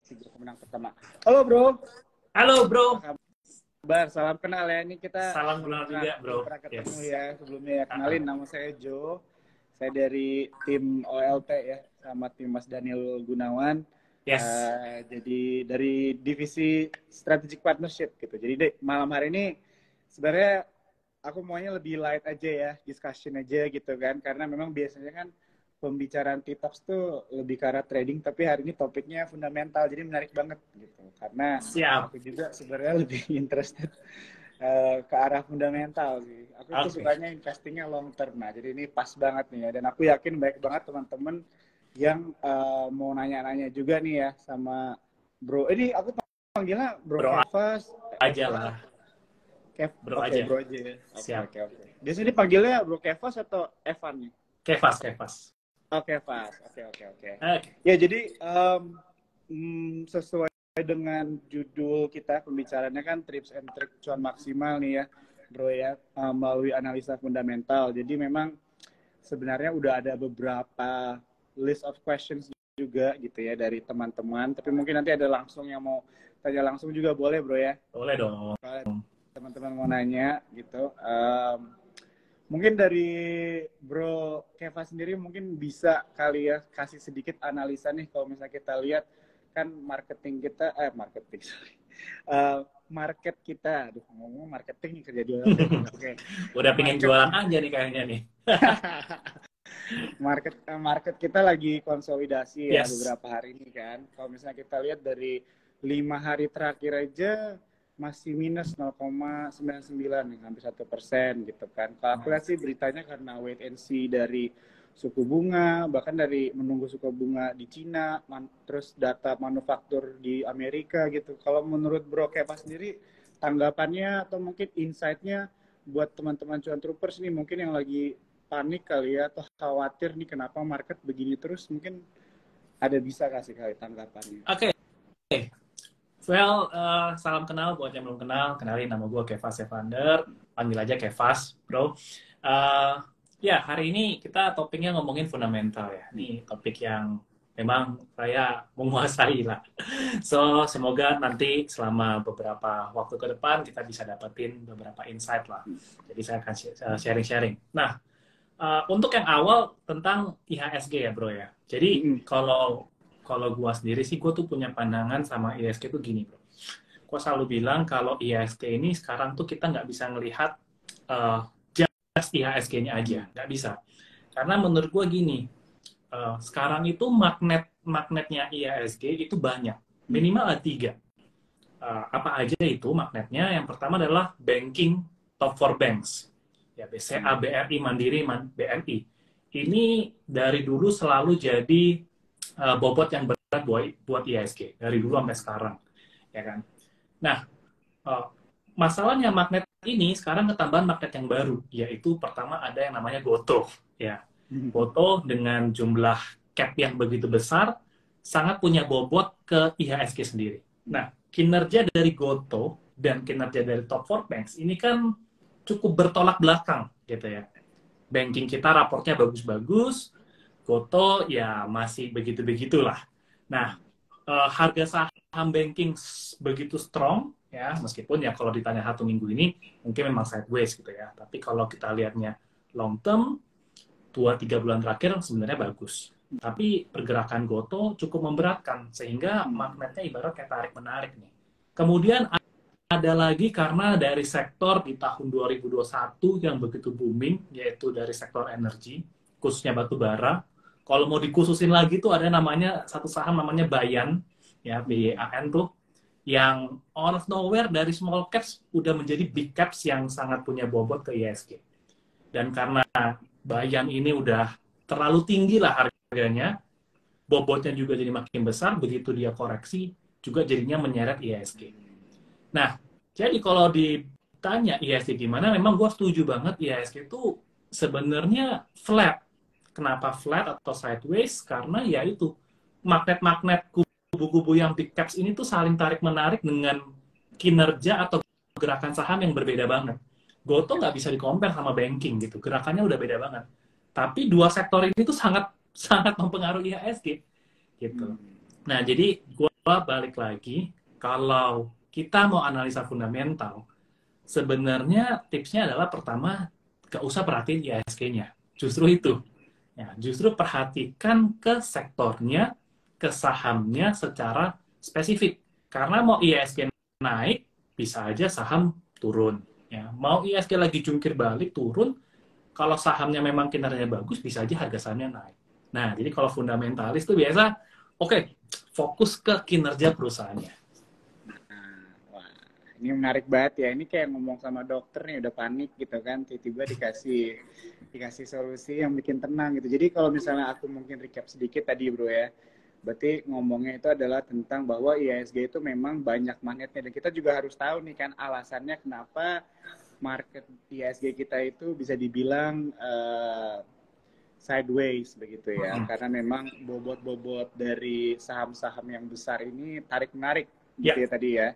Pemenang pertama. Halo bro. Halo bro. Apa kabar? Salam kenal ya. Ini kita Salam kenal juga bro. pernah ketemu Yes. ya sebelumnya ya. Kenalin, nama saya Joe. Saya dari tim OLT ya, sama tim Mas Daniel Gunawan. Yes. Jadi dari divisi Strategic Partnership gitu. Jadi malam hari ini sebenarnya aku maunya lebih light aja ya, discussion aja gitu kan. Karena memang biasanya kan pembicaraan T-Talks tuh lebih ke arah trading, tapi hari ini topiknya fundamental, jadi menarik banget gitu. Karena Siap. aku juga sebenarnya lebih interested ke arah fundamental sih. Aku tuh sukanya investingnya long term. Nah, jadi ini pas banget nih ya. Dan aku yakin baik banget teman-teman yang mau nanya-nanya juga nih ya sama Bro. Ini aku panggilnya Bro Kevas. Aja lah. Bro Oke, aja. Bro aja ya. Siap. Oke. Biasanya dipanggilnya Bro Kevas atau Evan nih? Kevas. Oke. Ya, jadi sesuai dengan judul kita pembicaranya kan tips and trick cuan maksimal nih ya, bro ya, melalui analisa fundamental. Jadi memang sebenarnya udah ada beberapa list of questions juga gitu ya dari teman-teman. Tapi mungkin nanti ada langsung yang mau tanya langsung juga boleh bro ya. Boleh dong. Kalau teman-teman mau nanya gitu. Mungkin dari Bro Keva sendiri mungkin bisa kali ya kasih sedikit analisa nih, kalau misalnya kita lihat kan marketing kita, market kita, aduh ngomong marketing nih kerja di OLT. Okay. Udah pengen jualan aja nih kayaknya nih. market kita lagi konsolidasi ya, Yes. beberapa hari ini kan. Kalau misalnya kita lihat dari 5 hari terakhir aja masih minus 0,99, hampir 1% gitu kan. Kalau aku lihat sih beritanya karena wait and see dari suku bunga, bahkan dari menunggu suku bunga di Cina, terus data manufaktur di Amerika gitu. Kalau menurut Bro Kepa sendiri, tanggapannya atau mungkin insight-nya buat teman-teman cuan troopers nih, mungkin yang lagi panik kali ya, atau khawatir nih kenapa market begini terus, mungkin ada bisa kasih kali tanggapannya. Oke. Well, salam kenal buat yang belum kenal. Kenalin, nama gue Kevas Evander. Panggil aja Kevas, bro. Ya, hari ini kita topiknya ngomongin fundamental ya. Ini topik yang memang saya menguasai lah. So, semoga nanti selama beberapa waktu ke depan kita bisa dapetin beberapa insight lah. Jadi saya akan sharing-sharing. Nah, untuk yang awal tentang IHSG ya, bro ya. Jadi, kalau gue sendiri sih, gue tuh punya pandangan sama IHSG tuh gini, bro. Gue selalu bilang kalau IHSG ini sekarang tuh kita nggak bisa ngelihat just IHSG-nya aja, nggak bisa. Karena menurut gue gini, sekarang itu magnetnya IHSG itu banyak, minimal ada 3. Apa aja itu magnetnya? Yang pertama adalah banking top 4 banks, ya BCA, BRI, Mandiri, BNI. Ini dari dulu selalu jadi bobot yang berat buat IHSG dari dulu sampai sekarang, ya kan. Nah, masalahnya magnet ini sekarang ketambahan magnet yang baru, yaitu pertama ada yang namanya GOTO, ya. GOTO dengan jumlah cap yang begitu besar sangat punya bobot ke IHSG sendiri. Nah, kinerja dari GOTO dan kinerja dari top 4 banks ini kan cukup bertolak belakang, gitu ya. Banking kita raportnya bagus-bagus, GOTO ya masih begitu-begitulah. Nah, harga saham banking begitu strong ya, meskipun ya kalau ditanya 1 minggu ini mungkin memang sideways gitu ya. Tapi kalau kita lihatnya long term 2-3 bulan terakhir sebenarnya bagus. Tapi pergerakan GOTO cukup memberatkan sehingga magnetnya ibarat kayak tarik-menarik nih. Kemudian ada lagi karena dari sektor di tahun 2021 yang begitu booming, yaitu dari sektor energi, khususnya batu bara. Kalau mau dikhususin lagi tuh ada namanya satu saham namanya Bayan, ya BYAN tuh, yang out of nowhere dari small caps udah menjadi big caps yang sangat punya bobot ke IHSG. Dan karena Bayan ini udah terlalu tinggi lah harganya, bobotnya juga jadi makin besar, begitu dia koreksi juga jadinya menyeret IHSG. Nah, jadi kalau ditanya IHSG gimana, memang gue setuju banget IHSG itu sebenarnya flat. Kenapa flat atau sideways? Karena ya itu, magnet-magnet kubu-kubu yang big caps ini tuh saling tarik-menarik dengan kinerja atau gerakan saham yang berbeda banget. GOTO nggak bisa di-compare sama banking gitu, gerakannya udah beda banget. Tapi dua sektor ini tuh sangat mempengaruhi IHSG gitu. Nah, jadi gue balik lagi, kalau kita mau analisa fundamental, sebenarnya tipsnya adalah pertama, gak usah perhatiin IHSG-nya. Justru itu. Ya, justru perhatikan ke sektornya, ke sahamnya secara spesifik. Karena mau IHSG naik, bisa aja saham turun. Ya, mau IHSG lagi jungkir balik, turun, kalau sahamnya memang kinerjanya bagus, bisa aja harga sahamnya naik. Nah, jadi kalau fundamentalis itu biasa, oke, fokus ke kinerja perusahaannya. Nah, wah, ini menarik banget ya. Ini kayak ngomong sama dokter nih, udah panik gitu kan, tiba-tiba dikasih solusi yang bikin tenang gitu. Jadi kalau misalnya aku mungkin recap sedikit tadi bro ya, berarti ngomongnya itu adalah tentang bahwa IHSG itu memang banyak magnetnya dan kita juga harus tahu nih kan alasannya kenapa market IHSG kita itu bisa dibilang sideways begitu ya, karena memang bobot-bobot dari saham-saham yang besar ini tarik-menarik gitu ya tadi ya.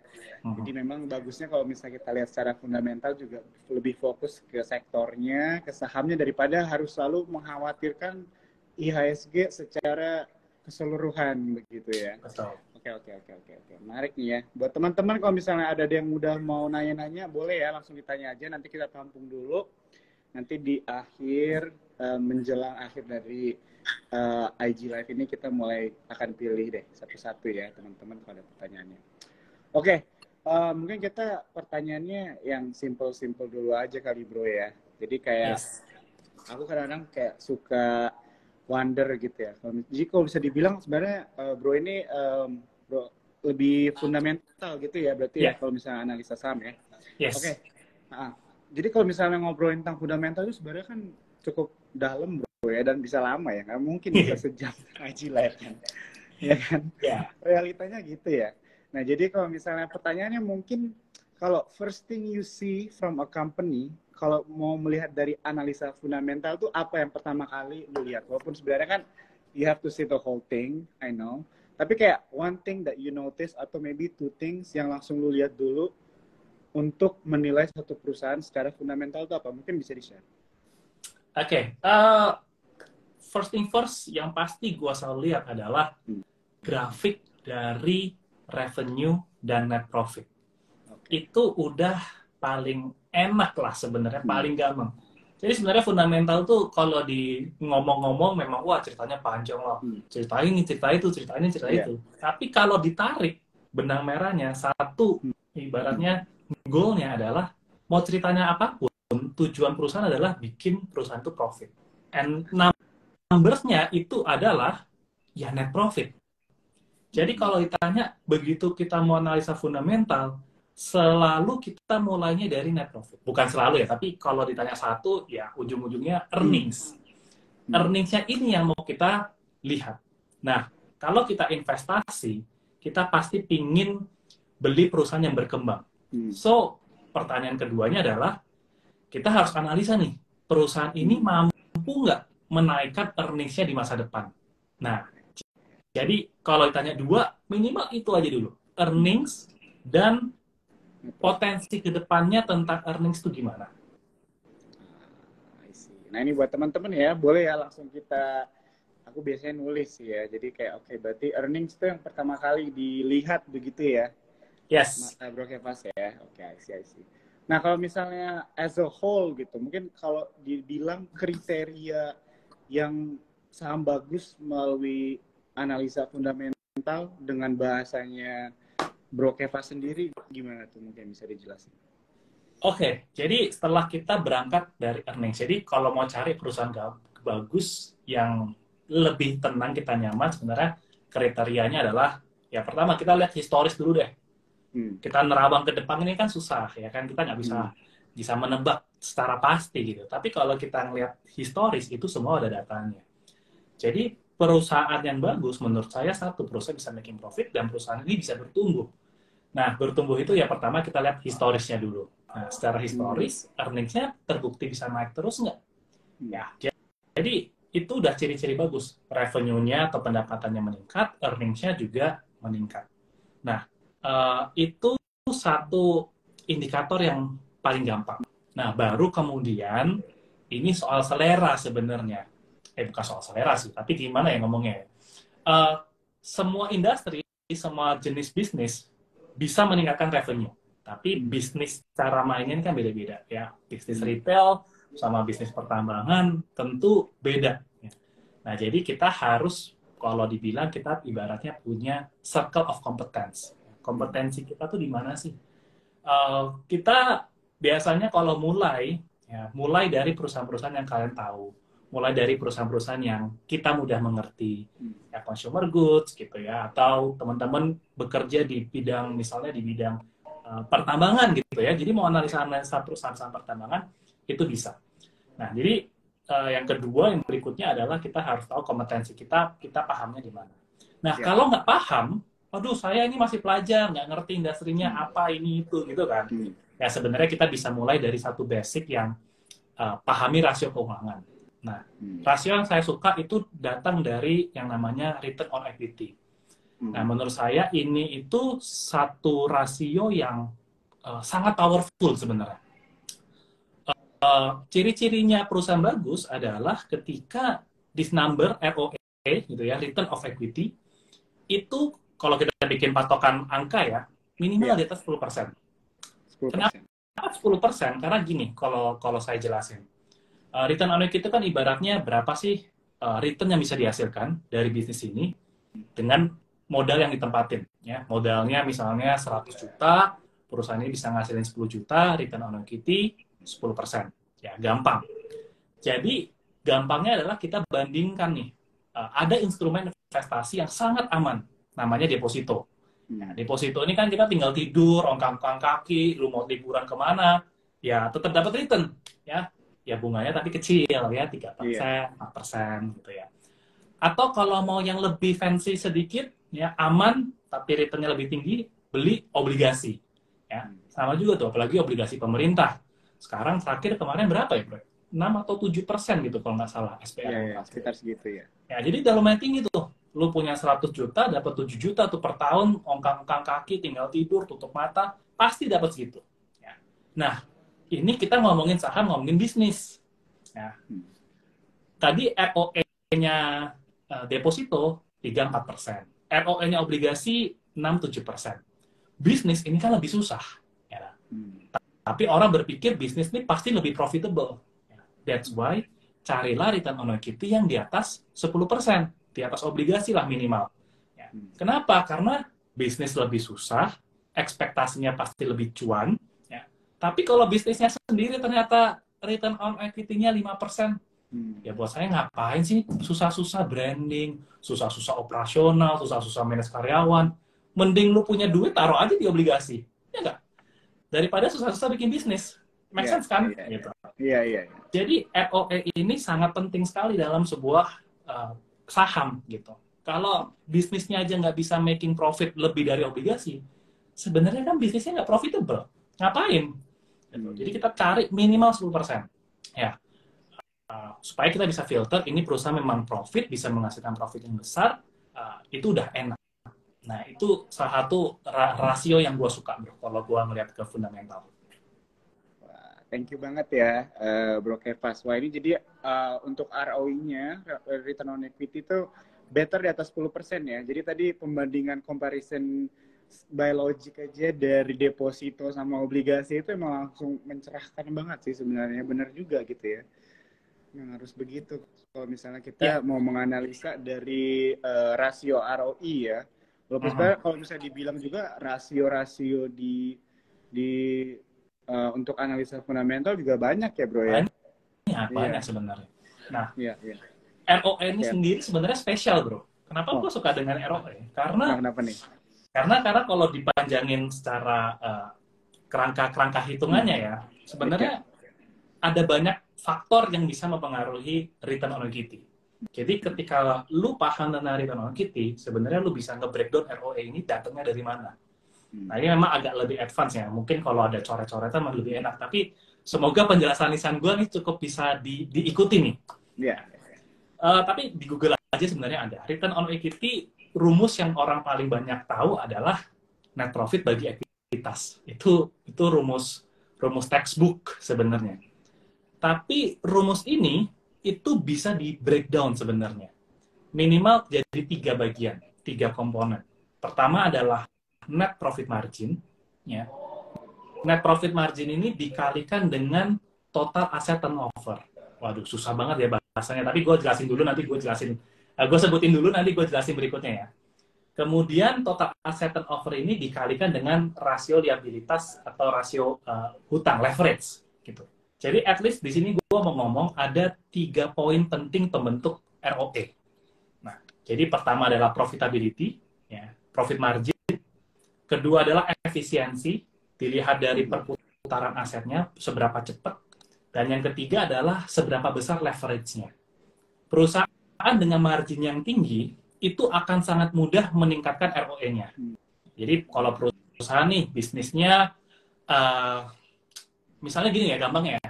Jadi memang bagusnya kalau misalnya kita lihat secara fundamental juga lebih fokus ke sektornya, ke sahamnya daripada harus selalu mengkhawatirkan IHSG secara keseluruhan begitu ya. Betul. Oke. Menarik nih ya. Buat teman-teman kalau misalnya ada yang udah mau nanya-nanya, boleh ya langsung ditanya aja. Nanti kita tampung dulu. Nanti di akhir, menjelang akhir dari IG Live ini kita mulai akan pilih deh satu-satu ya teman-teman kalau ada pertanyaannya. Oke, mungkin kita pertanyaannya yang simple-simple dulu aja kali bro ya. Jadi kayak aku kadang-kadang kayak suka wonder gitu ya. Jadi kalau bisa dibilang sebenarnya bro ini bro lebih fundamental gitu ya berarti ya kalau misalnya analisa saham ya. Oke. Jadi kalau misalnya ngobrolin tentang fundamental itu sebenarnya kan cukup dalam bro ya dan bisa lama ya. Nggak mungkin bisa sejam ngaji live kan. Ya kan? Realitanya gitu ya. Nah jadi kalau misalnya pertanyaannya mungkin kalau first thing you see from a company, kalau mau melihat dari analisa fundamental tuh apa yang pertama kali lu lihat? Walaupun sebenarnya kan you have to see the whole thing, I know. Tapi kayak one thing that you notice atau maybe two things yang langsung lu lihat dulu untuk menilai satu perusahaan secara fundamental itu apa? Mungkin bisa di-share. Oke. First thing first, yang pasti gue selalu lihat adalah grafik dari revenue dan net profit. Itu udah paling enak lah sebenarnya, paling gampang. Jadi sebenarnya fundamental tuh kalau di ngomong-ngomong memang wah ceritanya panjang loh. Cerita ini, cerita itu, cerita ini, cerita itu. Tapi kalau ditarik benang merahnya satu, ibaratnya goalnya adalah mau ceritanya apapun, tujuan perusahaan adalah bikin perusahaan itu profit. And numbers-nya itu adalah ya net profit. Jadi kalau ditanya begitu kita mau analisa fundamental, selalu kita mulainya dari net profit. Bukan selalu ya, tapi kalau ditanya satu, ya ujung-ujungnya earnings. Earnings-nya ini yang mau kita lihat. Nah, kalau kita investasi, kita pasti pingin beli perusahaan yang berkembang. So, pertanyaan keduanya adalah, kita harus analisa nih, perusahaan ini mampu nggak menaikkan earnings-nya di masa depan. Nah, jadi kalau ditanya dua, minimal itu aja dulu. Earnings dan potensi ke depannya tentang earnings itu gimana? Nah ini buat teman-teman ya, boleh ya langsung aku biasanya nulis ya. Jadi kayak oke, berarti earnings itu yang pertama kali dilihat begitu ya? Yes. Bro Kevas ya, oke, I see. Nah kalau misalnya as a whole gitu, mungkin kalau dibilang kriteria yang saham bagus melalui analisa fundamental dengan bahasanya Bro Kevas sendiri gimana tuh mungkin bisa dijelasin? Oke, jadi setelah kita berangkat dari earnings, jadi kalau mau cari perusahaan bagus yang lebih tenang kita nyaman, sebenarnya kriterianya adalah ya pertama kita lihat historis dulu deh. Kita nerawang ke depan ini kan susah ya kan, kita nggak bisa menebak secara pasti gitu. Tapi kalau kita ngelihat historis itu semua ada datanya. Jadi perusahaan yang bagus menurut saya satu perusahaan bisa making profit dan perusahaan ini bisa bertumbuh. Nah bertumbuh itu ya pertama kita lihat historisnya dulu. Nah secara historis earnings-nya terbukti bisa naik terus nggak? Ya jadi itu udah ciri-ciri bagus. Revenue-nya atau pendapatannya meningkat, earnings-nya juga meningkat. Nah itu satu indikator yang paling gampang. Nah, baru kemudian ini soal selera sebenarnya. Bukan soal selera sih, tapi gimana ya ngomongnya. Semua industri semua jenis bisnis bisa meningkatkan revenue. Tapi bisnis cara mainnya kan beda-beda ya. Bisnis retail sama bisnis pertambangan tentu beda. Nah, jadi kita harus, kalau dibilang kita ibaratnya punya circle of competence. Kompetensi kita tuh di mana sih? Kita biasanya kalau mulai dari perusahaan-perusahaan yang kalian tahu, mulai dari perusahaan-perusahaan yang kita mudah mengerti, ya consumer goods gitu ya, atau teman-teman bekerja di bidang, misalnya di bidang pertambangan gitu ya, jadi mau analisa perusahaan pertambangan itu bisa. Nah, jadi yang kedua, yang berikutnya adalah kita harus tahu kompetensi kita pahamnya di mana. Nah, kalau nggak paham, aduh saya ini masih pelajar, nggak ngerti industrinya apa ini itu gitu kan. Ya sebenarnya kita bisa mulai dari satu basic yang pahami rasio keuangan. Nah, rasio yang saya suka itu datang dari yang namanya return on equity. Nah, menurut saya ini itu satu rasio yang sangat powerful sebenarnya. Ciri-cirinya perusahaan bagus adalah ketika this number ROE gitu ya, return of equity, itu kalau kita bikin patokan angka ya, minimal di atas 10%. 10%. Kenapa 10%? Karena gini, kalau saya jelasin. Return on equity itu kan ibaratnya berapa sih return yang bisa dihasilkan dari bisnis ini dengan modal yang ditempatin. Ya. Modalnya misalnya 100 juta, perusahaan ini bisa ngasilin 10 juta, return on equity 10%. Ya, gampang. Jadi, gampangnya adalah kita bandingkan nih. Ada instrumen investasi yang sangat aman, namanya deposito. Nah, deposito ini kan kita tinggal tidur, ongkang-ongkang kaki, lu mau liburan kemana, ya tetap dapat return. Ya bunganya tapi kecil ya, 3%, 4% gitu ya. Atau kalau mau yang lebih fancy sedikit, ya aman, tapi returnnya lebih tinggi, beli obligasi. Ya, sama juga tuh, apalagi obligasi pemerintah. Sekarang terakhir kemarin berapa ya, Bro? 6 atau 7% gitu kalau nggak salah SPR. Ya, sekitar segitu ya. Ya, jadi udah lumayan tinggi tuh. Lu punya 100 juta, dapat 7 juta tuh per tahun, ongkang-ongkang kaki, tinggal tidur, tutup mata, pasti dapat segitu. Ya. Nah, ini kita ngomongin saham, ngomongin bisnis. Ya. Tadi ROE-nya deposito 3-4%. ROE-nya obligasi 6-7%. Bisnis ini kan lebih susah. Ya. Tapi orang berpikir bisnis ini pasti lebih profitable. That's why carilah return on equity yang di atas 10%. Di atas obligasi lah minimal. Ya. Kenapa? Karena bisnis lebih susah, ekspektasinya pasti lebih cuan. Ya. Tapi kalau bisnisnya sendiri ternyata return on equity-nya 5%, ya buat saya ngapain sih susah-susah branding, susah-susah operasional, susah-susah manage karyawan. Mending lu punya duit, taruh aja di obligasi. Ya nggak? Daripada susah-susah bikin bisnis. Make sense kan? Gitu. Iya. Jadi ROE ini sangat penting sekali dalam sebuah saham gitu. Kalau bisnisnya aja nggak bisa making profit lebih dari obligasi, sebenarnya kan bisnisnya nggak profitable. Ngapain? Gitu. Jadi kita cari minimal 10%. Ya. Supaya kita bisa filter, ini perusahaan memang profit, bisa menghasilkan profit yang besar, itu udah enak. Nah, itu salah satu rasio yang gue suka, bro, kalau gue ngeliat ke fundamental. Wah, thank you banget ya, Bro Kefas. Wah, ini jadi untuk ROE-nya, return on equity itu better di atas 10% ya. Jadi tadi pembandingan comparison by logic aja dari deposito sama obligasi itu emang langsung mencerahkan banget sih sebenarnya. Bener juga gitu ya. Yang harus begitu. Kalau misalnya kita mau menganalisa dari rasio ROE ya. Kalau misalnya dibilang juga rasio-rasio di untuk analisa fundamental juga banyak ya, Bro ya. Banyak sebenarnya. Nah, ROE ini sendiri sebenarnya spesial, Bro. Kenapa gue suka dengan ROE? Kenapa nih? Karena kalau dipanjangin secara kerangka hitungannya ya, sebenarnya ada banyak faktor yang bisa mempengaruhi return on equity. Jadi ketika lu paham tentang return on equity, sebenarnya lu bisa nge-breakdown ROE ini datangnya dari mana. Nah, ini memang agak lebih advance ya. Mungkin kalau ada coret-coretan lebih enak. Tapi semoga penjelasan lisan gue nih cukup bisa diikuti nih. Tapi di Google aja sebenarnya ada. Return on equity, rumus yang orang paling banyak tahu adalah net profit bagi ekuitas. Itu rumus textbook sebenarnya. Tapi rumus ini itu bisa di breakdown sebenarnya. Minimal jadi 3 bagian, 3 komponen. Pertama adalah net profit margin. Ya. Net profit margin ini dikalikan dengan total asset turnover. Waduh, susah banget ya bahasanya. Tapi gue jelasin dulu, nanti gue jelasin. Gue sebutin dulu, nanti gue jelasin berikutnya ya. Kemudian total asset turnover ini dikalikan dengan rasio liabilitas atau rasio hutang, leverage. Gitu. Jadi at least di sini gue mau ngomong ada 3 poin penting pembentuk ROE. Nah, jadi pertama adalah profitability, ya, profit margin. Kedua adalah efisiensi, dilihat dari perputaran asetnya, seberapa cepat. Dan yang ketiga adalah seberapa besar leverage-nya. Perusahaan dengan margin yang tinggi, itu akan sangat mudah meningkatkan ROE-nya. Jadi kalau perusahaan nih, bisnisnya, misalnya gini ya, gampang ya,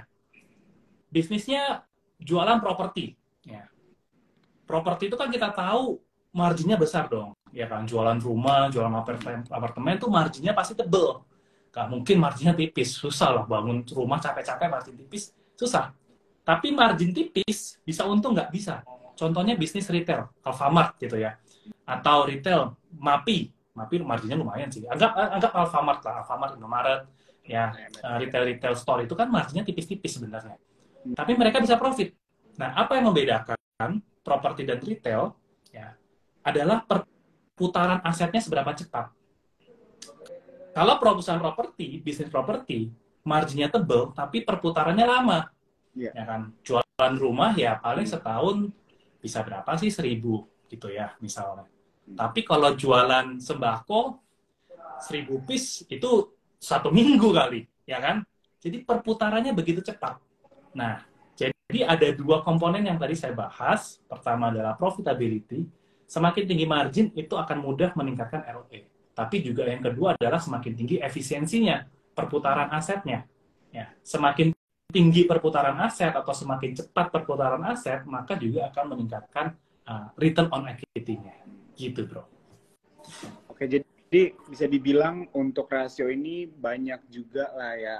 bisnisnya jualan properti. Ya. Properti itu kan kita tahu marginnya besar dong. Ya kan, jualan rumah, jualan apartemen tuh marginnya pasti tebel. Gak mungkin marginnya tipis, susah lah bangun rumah capek-capek margin tipis, susah. Tapi margin tipis bisa untung nggak bisa. Contohnya bisnis retail, Alfamart gitu ya, atau retail Mapi marginnya lumayan sih. Anggap Alfamart lah, Alfamart, Indomaret, ya retail store itu kan marginnya tipis-tipis sebenarnya. Tapi mereka bisa profit. Nah, apa yang membedakan properti dan retail ya adalah perputaran asetnya seberapa cepat. Kalau perusahaan properti, bisnis properti, marginnya tebel, tapi perputarannya lama. Yeah. Ya kan, jualan rumah ya paling setahun bisa berapa sih, 1.000 gitu ya misalnya. Tapi kalau jualan sembako 1.000 piece itu 1 minggu kali, ya kan? Jadi perputarannya begitu cepat. Nah, jadi ada 2 komponen yang tadi saya bahas. Pertama adalah profitability. Semakin tinggi margin itu akan mudah meningkatkan ROE. Tapi juga yang kedua adalah semakin tinggi efisiensinya, perputaran asetnya. Ya, semakin tinggi perputaran aset atau semakin cepat perputaran aset, maka juga akan meningkatkan return on equity-nya. Gitu, bro. Oke, jadi bisa dibilang untuk rasio ini banyak juga lah ya,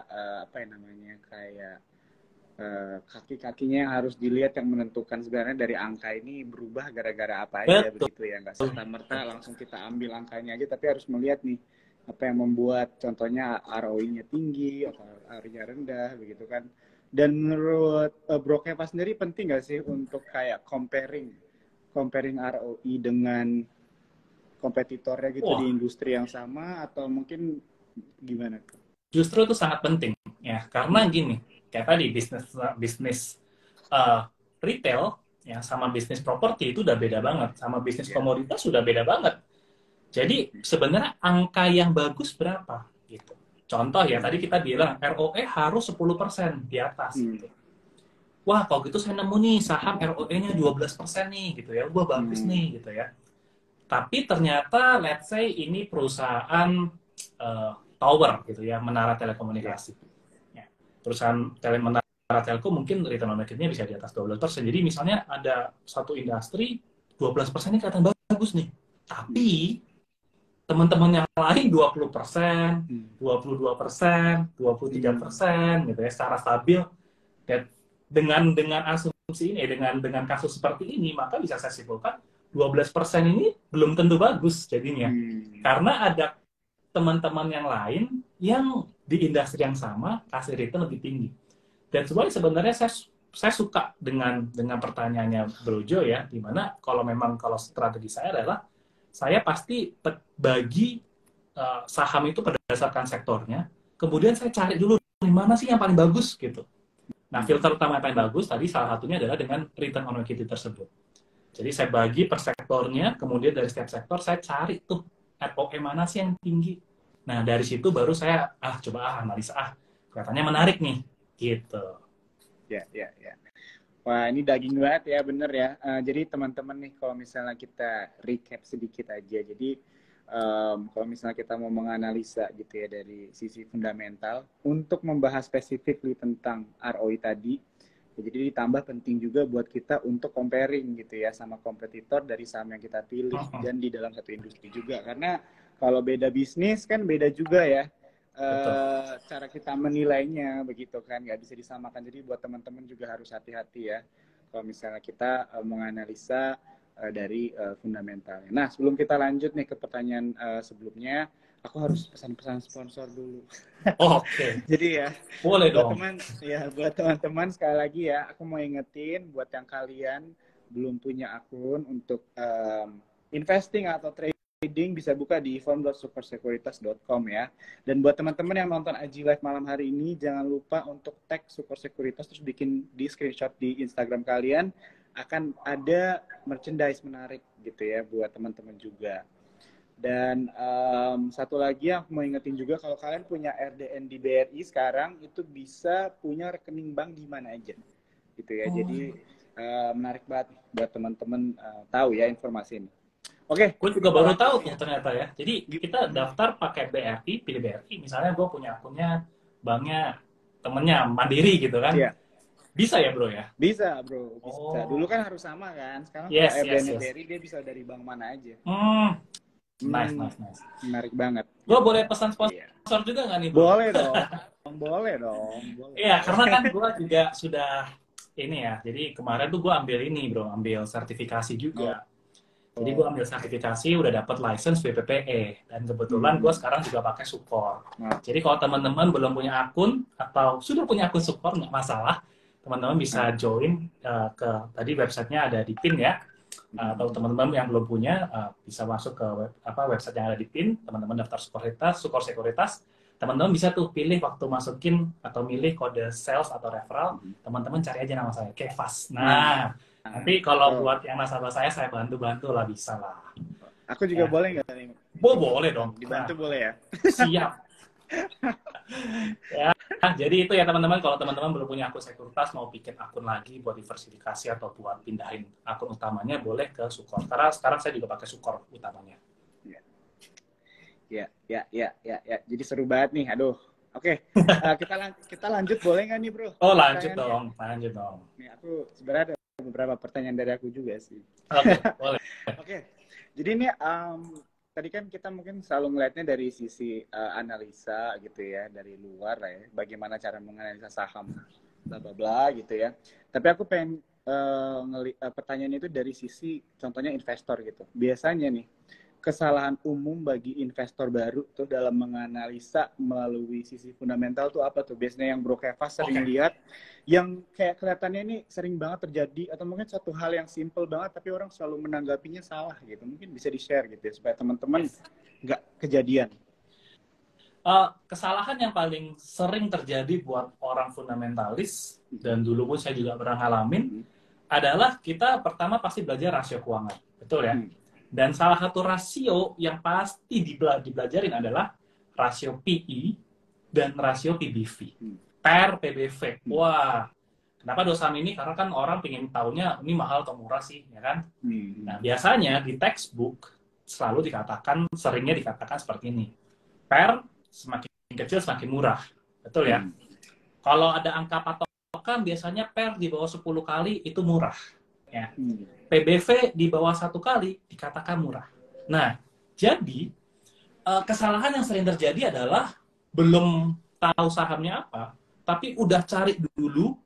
apa yang namanya, kayak kaki-kakinya yang harus dilihat yang menentukan sebenarnya dari angka ini berubah gara-gara apa aja. Betul. Begitu ya, nggak serta-merta langsung kita ambil angkanya aja, tapi harus melihat nih apa yang membuat contohnya ROI-nya tinggi atau ROI-nya rendah begitu kan. Dan menurut Bro Keva sendiri penting nggak sih untuk kayak comparing ROI dengan kompetitornya gitu di industri yang sama, atau mungkin gimana? Justru itu sangat penting ya, karena gini, kayak tadi bisnis retail ya sama bisnis properti itu udah beda banget, sama bisnis komoditas sudah beda banget. Jadi sebenarnya angka yang bagus berapa gitu. Contoh ya, tadi kita bilang ROE harus 10% di atas gitu. Wah, kalau gitu saya nemu nih saham ROE-nya 12% nih gitu ya. Wah, bagus nih gitu ya. Tapi ternyata let's say ini perusahaan tower gitu ya, menara telekomunikasi. Ya. Perusahaan menara telco mungkin return on equity-nya bisa di atas 12%. Jadi misalnya ada satu industri 12% ini kelihatan bagus nih. Tapi teman-teman yang lain 20%, 22%, 23% gitu ya, secara stabil. Dan dengan asumsi ini, dengan kasus seperti ini, maka bisa saya simpulkan 12% ini belum tentu bagus jadinya. Karena ada teman-teman yang lain yang di industri yang sama kasih return lebih tinggi. Dan sebenarnya saya suka dengan pertanyaannya Bro Jo ya, dimana kalau strategi saya adalah saya pasti bagi saham itu berdasarkan sektornya, kemudian saya cari dulu di mana sih yang paling bagus gitu. Nah, filter utama yang paling bagus tadi salah satunya adalah dengan return on equity tersebut. Jadi saya bagi per sektornya, kemudian dari setiap sektor saya cari tuh ROE mana sih yang tinggi. Nah, dari situ baru saya coba analisa kelihatannya menarik nih gitu. Ya. Wah, ini daging banget ya, bener ya. Jadi teman-teman nih, kalau misalnya kita recap sedikit aja. Jadi kalau misalnya kita mau menganalisa gitu ya dari sisi fundamental, untuk membahas spesifik tentang ROI tadi, jadi ditambah penting juga buat kita untuk comparing gitu ya sama kompetitor dari saham yang kita pilih dan di dalam satu industri juga. Karena kalau beda bisnis kan beda juga ya cara kita menilainya begitu kan, nggak bisa disamakan. Jadi buat teman-teman juga harus hati-hati ya kalau misalnya kita menganalisa dari fundamentalnya. Nah, sebelum kita lanjut nih ke pertanyaan sebelumnya, aku harus pesan-pesan sponsor dulu. Oke. Jadi ya, Boleh buat dong. buat teman-teman sekali lagi ya, aku mau ingetin buat yang kalian belum punya akun untuk investing atau trading, bisa buka di form.supersekuritas.com ya. Dan buat teman-teman yang nonton Aji Live malam hari ini, jangan lupa untuk tag Super Sekuritas terus bikin di screenshot di Instagram kalian, akan ada merchandise menarik gitu ya buat teman-teman juga. Dan satu lagi yang aku mau ingetin juga, kalau kalian punya RDN di BRI sekarang, itu bisa punya rekening bank di mana aja gitu ya. Jadi menarik banget buat teman-teman tahu ya informasi ini. Oke, Gue juga kita baru lanjut tahu nih tuh ya. ternyata ya. Jadi kita daftar pakai BRI, pilih BRI. Misalnya gue punya akunnya banknya temennya Mandiri gitu kan. Iya, Bisa ya bro ya? bisa bro, bisa. Dulu Oh, kan harus sama kan. Sekarang kalau yes, yes, RDN yes. BRI dia bisa dari bank mana aja. Nice, Hmm, nice, nice. menarik banget Gue gitu. boleh pesan Iya. sponsor juga nggak nih bro? Boleh dong. Boleh dong, Iya, boleh. karena kan gue juga sudah ini ya. Jadi kemarin tuh gue ambil ini bro, ambil sertifikasi juga. Jadi gue ambil sertifikasi, udah dapat license BPPE, dan kebetulan gue sekarang juga pakai Sukor. Nah, Jadi kalau teman-teman belum punya akun atau sudah punya akun Sukor nggak masalah, teman-teman bisa join ke tadi websitenya ada di pin ya. Atau teman-teman yang belum punya bisa masuk ke website yang ada di pin, teman-teman daftar Sukor Sekuritas, teman-teman bisa tuh pilih waktu masukin atau milih kode sales atau referral, teman-teman cari aja nama saya Kevas. Nah, nanti kalau buat yang nasabah saya bantu-bantu lah, bisa lah. aku juga Ya. boleh nggak nih? Boleh dong. Dibantu boleh ya? Siap. Ya, jadi itu ya teman-teman, kalau teman-teman belum punya akun Sekuritas, mau bikin akun lagi buat diversifikasi atau buat pindahin akun utamanya, boleh ke Sukor. Karena sekarang saya juga pakai Sukor utamanya. Ya. Jadi seru banget nih. Aduh. Oke, kita lanjut boleh nggak nih bro? Oh, lanjut dong. Nih aku sebenarnya ada beberapa pertanyaan dari aku juga sih. Oke, boleh. Oke, jadi ini tadi kan kita mungkin selalu ngelihatnya dari sisi analisa gitu ya, dari luar lah ya, bagaimana cara menganalisa saham, bla bla bla gitu ya. Tapi aku pengen pertanyaan itu dari sisi contohnya investor gitu. Biasanya nih, kesalahan umum bagi investor baru tuh dalam menganalisa melalui sisi fundamental tuh apa tuh? Biasanya yang Bro Kevas sering lihat, yang kayak kelihatannya ini sering banget terjadi, atau mungkin satu hal yang simple banget tapi orang selalu menanggapinya salah gitu. Mungkin bisa di-share gitu ya, supaya teman-teman nggak kejadian. Kesalahan yang paling sering terjadi buat orang fundamentalis, dan dulu pun saya juga pernah ngalamin, adalah kita pertama pasti belajar rasio keuangan. Betul ya? Dan salah satu rasio yang pasti dibelajarin adalah rasio PE dan rasio PBV. Per PBV. Wah, kenapa dosam ini? Karena kan orang pengen tahunya ini mahal atau murah sih, ya kan? Nah, biasanya di textbook selalu seringnya dikatakan seperti ini. Per semakin kecil semakin murah. Betul ya? Kalau ada angka patokan biasanya per di bawah 10 kali itu murah. Ya. PBV di bawah 1 kali dikatakan murah. Nah, jadi kesalahan yang sering terjadi adalah belum tahu sahamnya apa, tapi udah cari dulu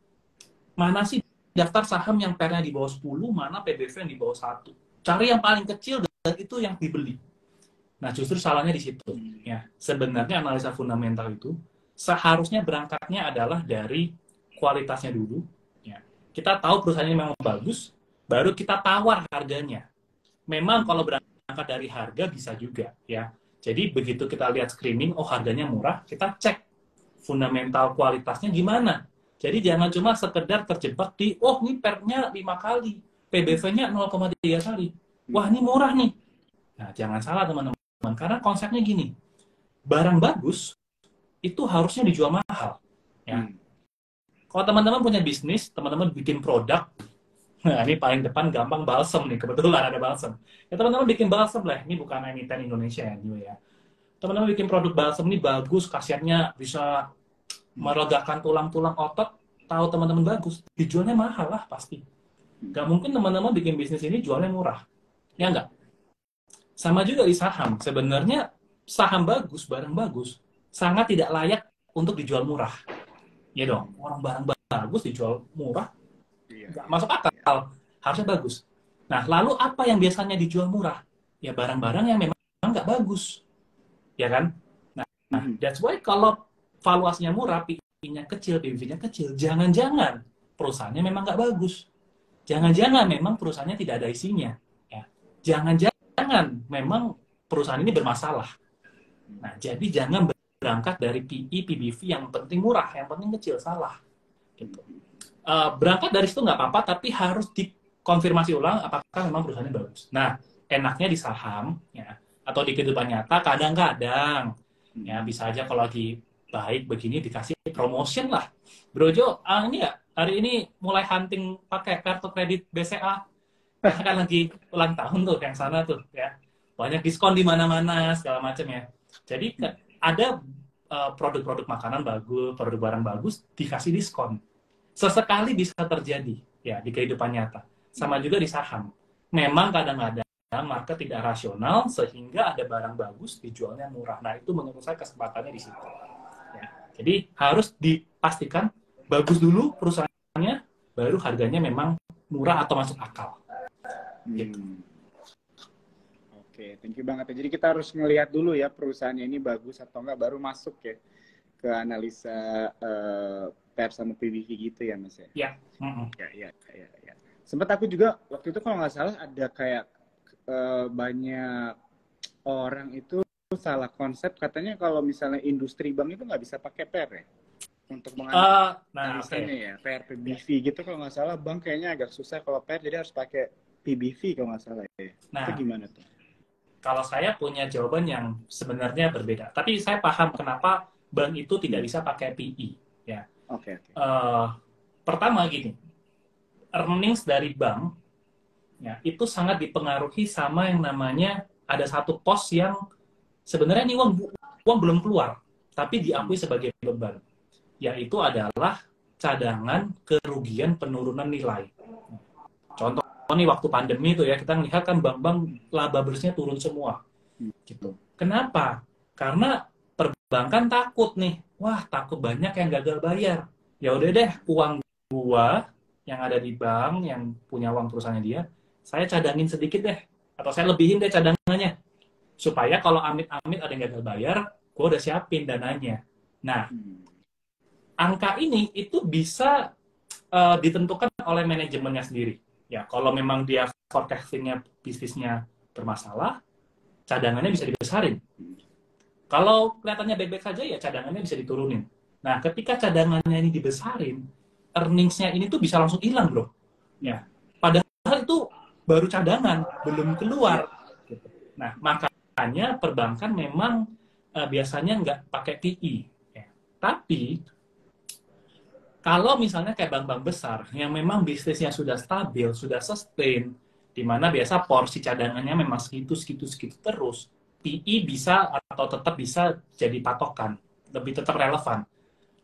mana sih daftar saham yang pernya di bawah 10, mana PBV yang di bawah 1. Cari yang paling kecil dan itu yang dibeli. Nah, justru salahnya di situ. Ya, sebenarnya analisa fundamental itu seharusnya berangkatnya adalah dari kualitasnya dulu. Ya. Kita tahu perusahaannya memang bagus, baru kita tawar harganya. Memang kalau berangkat dari harga bisa juga, ya. Jadi begitu kita lihat screening, oh harganya murah, kita cek fundamental kualitasnya gimana. Jadi jangan cuma sekedar terjebak di, oh ini pernya 5 kali, PBV-nya 0,3 kali. Wah ini murah nih. Nah jangan salah teman-teman, karena konsepnya gini, barang bagus itu harusnya dijual mahal. Ya. Kalau teman-teman punya bisnis, teman-teman bikin produk, nah ini paling depan gampang balsem nih, kebetulan ada balsem. Ya teman-teman bikin balsem lah, ini bukan emiten Indonesia ya juga ya. Teman-teman bikin produk balsem ini bagus, khasiatnya bisa melegakan tulang-tulang otot, tahu teman-teman bagus, dijualnya mahal lah pasti. Gak mungkin teman-teman bikin bisnis ini jualnya murah. Ya enggak? Sama juga di saham, sebenarnya saham bagus, barang bagus, sangat tidak layak untuk dijual murah. Ya dong, orang barang bagus dijual murah, nggak masuk akal. Harusnya bagus. Nah, lalu apa yang biasanya dijual murah? Ya barang-barang yang memang nggak bagus, ya kan? Nah, that's why kalau valuasinya murah, PI-nya kecil, PBV-nya kecil, jangan-jangan perusahaannya memang nggak bagus. Jangan-jangan memang perusahaannya tidak ada isinya. Ya. Jangan-jangan memang perusahaan ini bermasalah. Nah, jadi jangan berangkat dari PI, PBV yang penting murah, yang penting kecil, salah. Gitu. Berangkat dari situ nggak apa-apa, tapi harus dikonfirmasi ulang apakah memang perusahaannya bagus. Nah, enaknya di saham, ya, atau di kehidupan nyata, kadang-kadang, ya bisa aja kalau lagi baik begini dikasih promotion lah. Bro Jo, ini ya, hari ini mulai hunting pakai kartu kredit BCA. Karena kan lagi ulang tahun tuh, yang sana tuh, ya. Banyak diskon di mana-mana, segala macam ya. Jadi ada produk-produk makanan bagus, produk barang bagus, dikasih diskon. Sesekali bisa terjadi ya di kehidupan nyata. Sama juga di saham. Memang kadang-kadang market tidak rasional sehingga ada barang bagus dijualnya murah. Nah, itu menurut saya kesempatannya di situ. Ya. Jadi harus dipastikan bagus dulu perusahaannya, baru harganya memang murah atau masuk akal. Gitu. Oke, thank you banget ya. Jadi kita harus ngelihat dulu ya perusahaannya ini bagus atau enggak, baru masuk ya ke analisa PER sama PBV gitu ya Mas ya? Ya. Ya. Sempat aku juga waktu itu kalau nggak salah ada kayak banyak orang itu salah konsep, katanya kalau misalnya industri bank itu nggak bisa pakai PER ya? Untuk menganalisanya ya, PER, PBV gitu kalau nggak salah, bank kayaknya agak susah kalau PER, jadi harus pakai PBV kalau nggak salah ya. Nah, itu gimana tuh? Kalau saya punya jawaban yang sebenarnya berbeda. Tapi saya paham kenapa bank itu tidak bisa pakai PI. Ya. Oke. Pertama gini, earnings dari bank ya, itu sangat dipengaruhi sama yang namanya ada satu pos yang sebenarnya ini uang belum keluar, tapi diakui sebagai beban. Yaitu adalah cadangan kerugian penurunan nilai. Contoh nih waktu pandemi itu ya, kita melihat kan bank-bank laba bersihnya turun semua. Gitu. Kenapa? Karena perbankan takut nih. Wah, takut banyak yang gagal bayar. Ya udah deh, uang gua yang ada di bank, yang punya uang perusahaannya dia, saya cadangin sedikit deh. Atau saya lebihin deh cadangannya. Supaya kalau amit-amit ada yang gagal bayar, gua udah siapin dananya. Nah, angka ini itu bisa ditentukan oleh manajemennya sendiri. Ya, kalau memang dia forecastingnya bisnisnya bermasalah, cadangannya bisa dibesarin. Kalau kelihatannya baik-baik saja, ya cadangannya bisa diturunin. Nah, ketika cadangannya ini dibesarin, earnings-nya ini tuh bisa langsung hilang, bro. Ya, padahal itu baru cadangan, belum keluar. Nah, makanya perbankan memang biasanya nggak pakai PI. Ya. Tapi kalau misalnya kayak bank-bank besar yang memang bisnisnya sudah stabil, sudah sustain, di mana biasa porsi cadangannya memang segitu terus, PI bisa atau tetap bisa jadi patokan, lebih tetap relevan.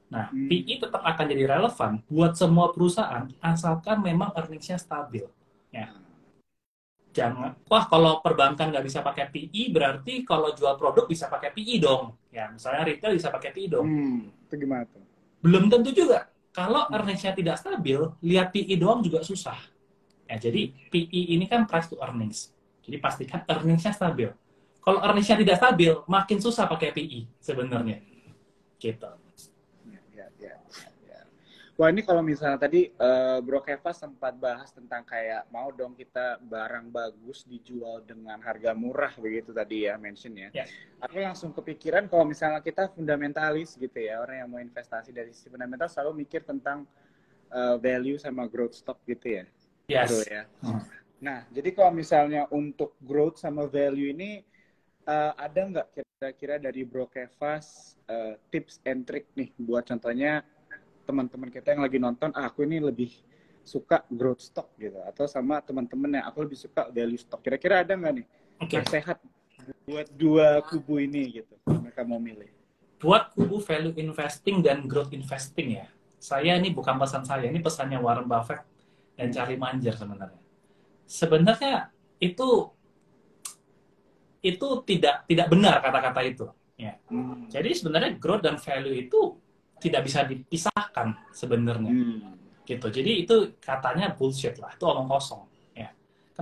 Nah, PI tetap akan jadi relevan buat semua perusahaan asalkan memang earnings-nya stabil. Ya. Jangan, wah kalau perbankan nggak bisa pakai PI berarti kalau jual produk bisa pakai PI dong. Ya, misalnya retail bisa pakai PI dong. Itu gimana tuh? Belum tentu juga. Kalau earnings-nya tidak stabil, lihat PI doang juga susah. Ya, jadi PI ini kan price to earnings. Jadi pastikan earnings-nya stabil. Kalau earnings-nya tidak stabil, makin susah pakai PI sebenarnya. Gitu. Ya. Wah, ini kalau misalnya tadi Bro Keva sempat bahas tentang kayak mau dong kita barang bagus dijual dengan harga murah begitu tadi ya, mention ya. Aku langsung kepikiran kalau misalnya kita fundamentalis gitu ya, orang yang mau investasi dari sisi fundamental selalu mikir tentang value sama growth stock gitu ya. Yes. Bro ya. Nah, jadi kalau misalnya untuk growth sama value ini ada nggak kira-kira dari Bro Kevas tips and trick nih buat contohnya teman-teman kita yang lagi nonton, aku ini lebih suka growth stock gitu, atau sama teman-teman yang aku lebih suka value stock. Kira-kira ada nggak nih nasihat buat dua kubu ini gitu, mereka mau milih? Buat kubu value investing dan growth investing ya, saya ini bukan pesan saya, ini pesannya Warren Buffett dan Charlie Munger sebenarnya. Sebenarnya itu tidak benar kata-kata itu. Ya. Jadi sebenarnya growth dan value itu tidak bisa dipisahkan sebenarnya. Gitu. Jadi itu katanya bullshit lah, itu omong kosong. Ya.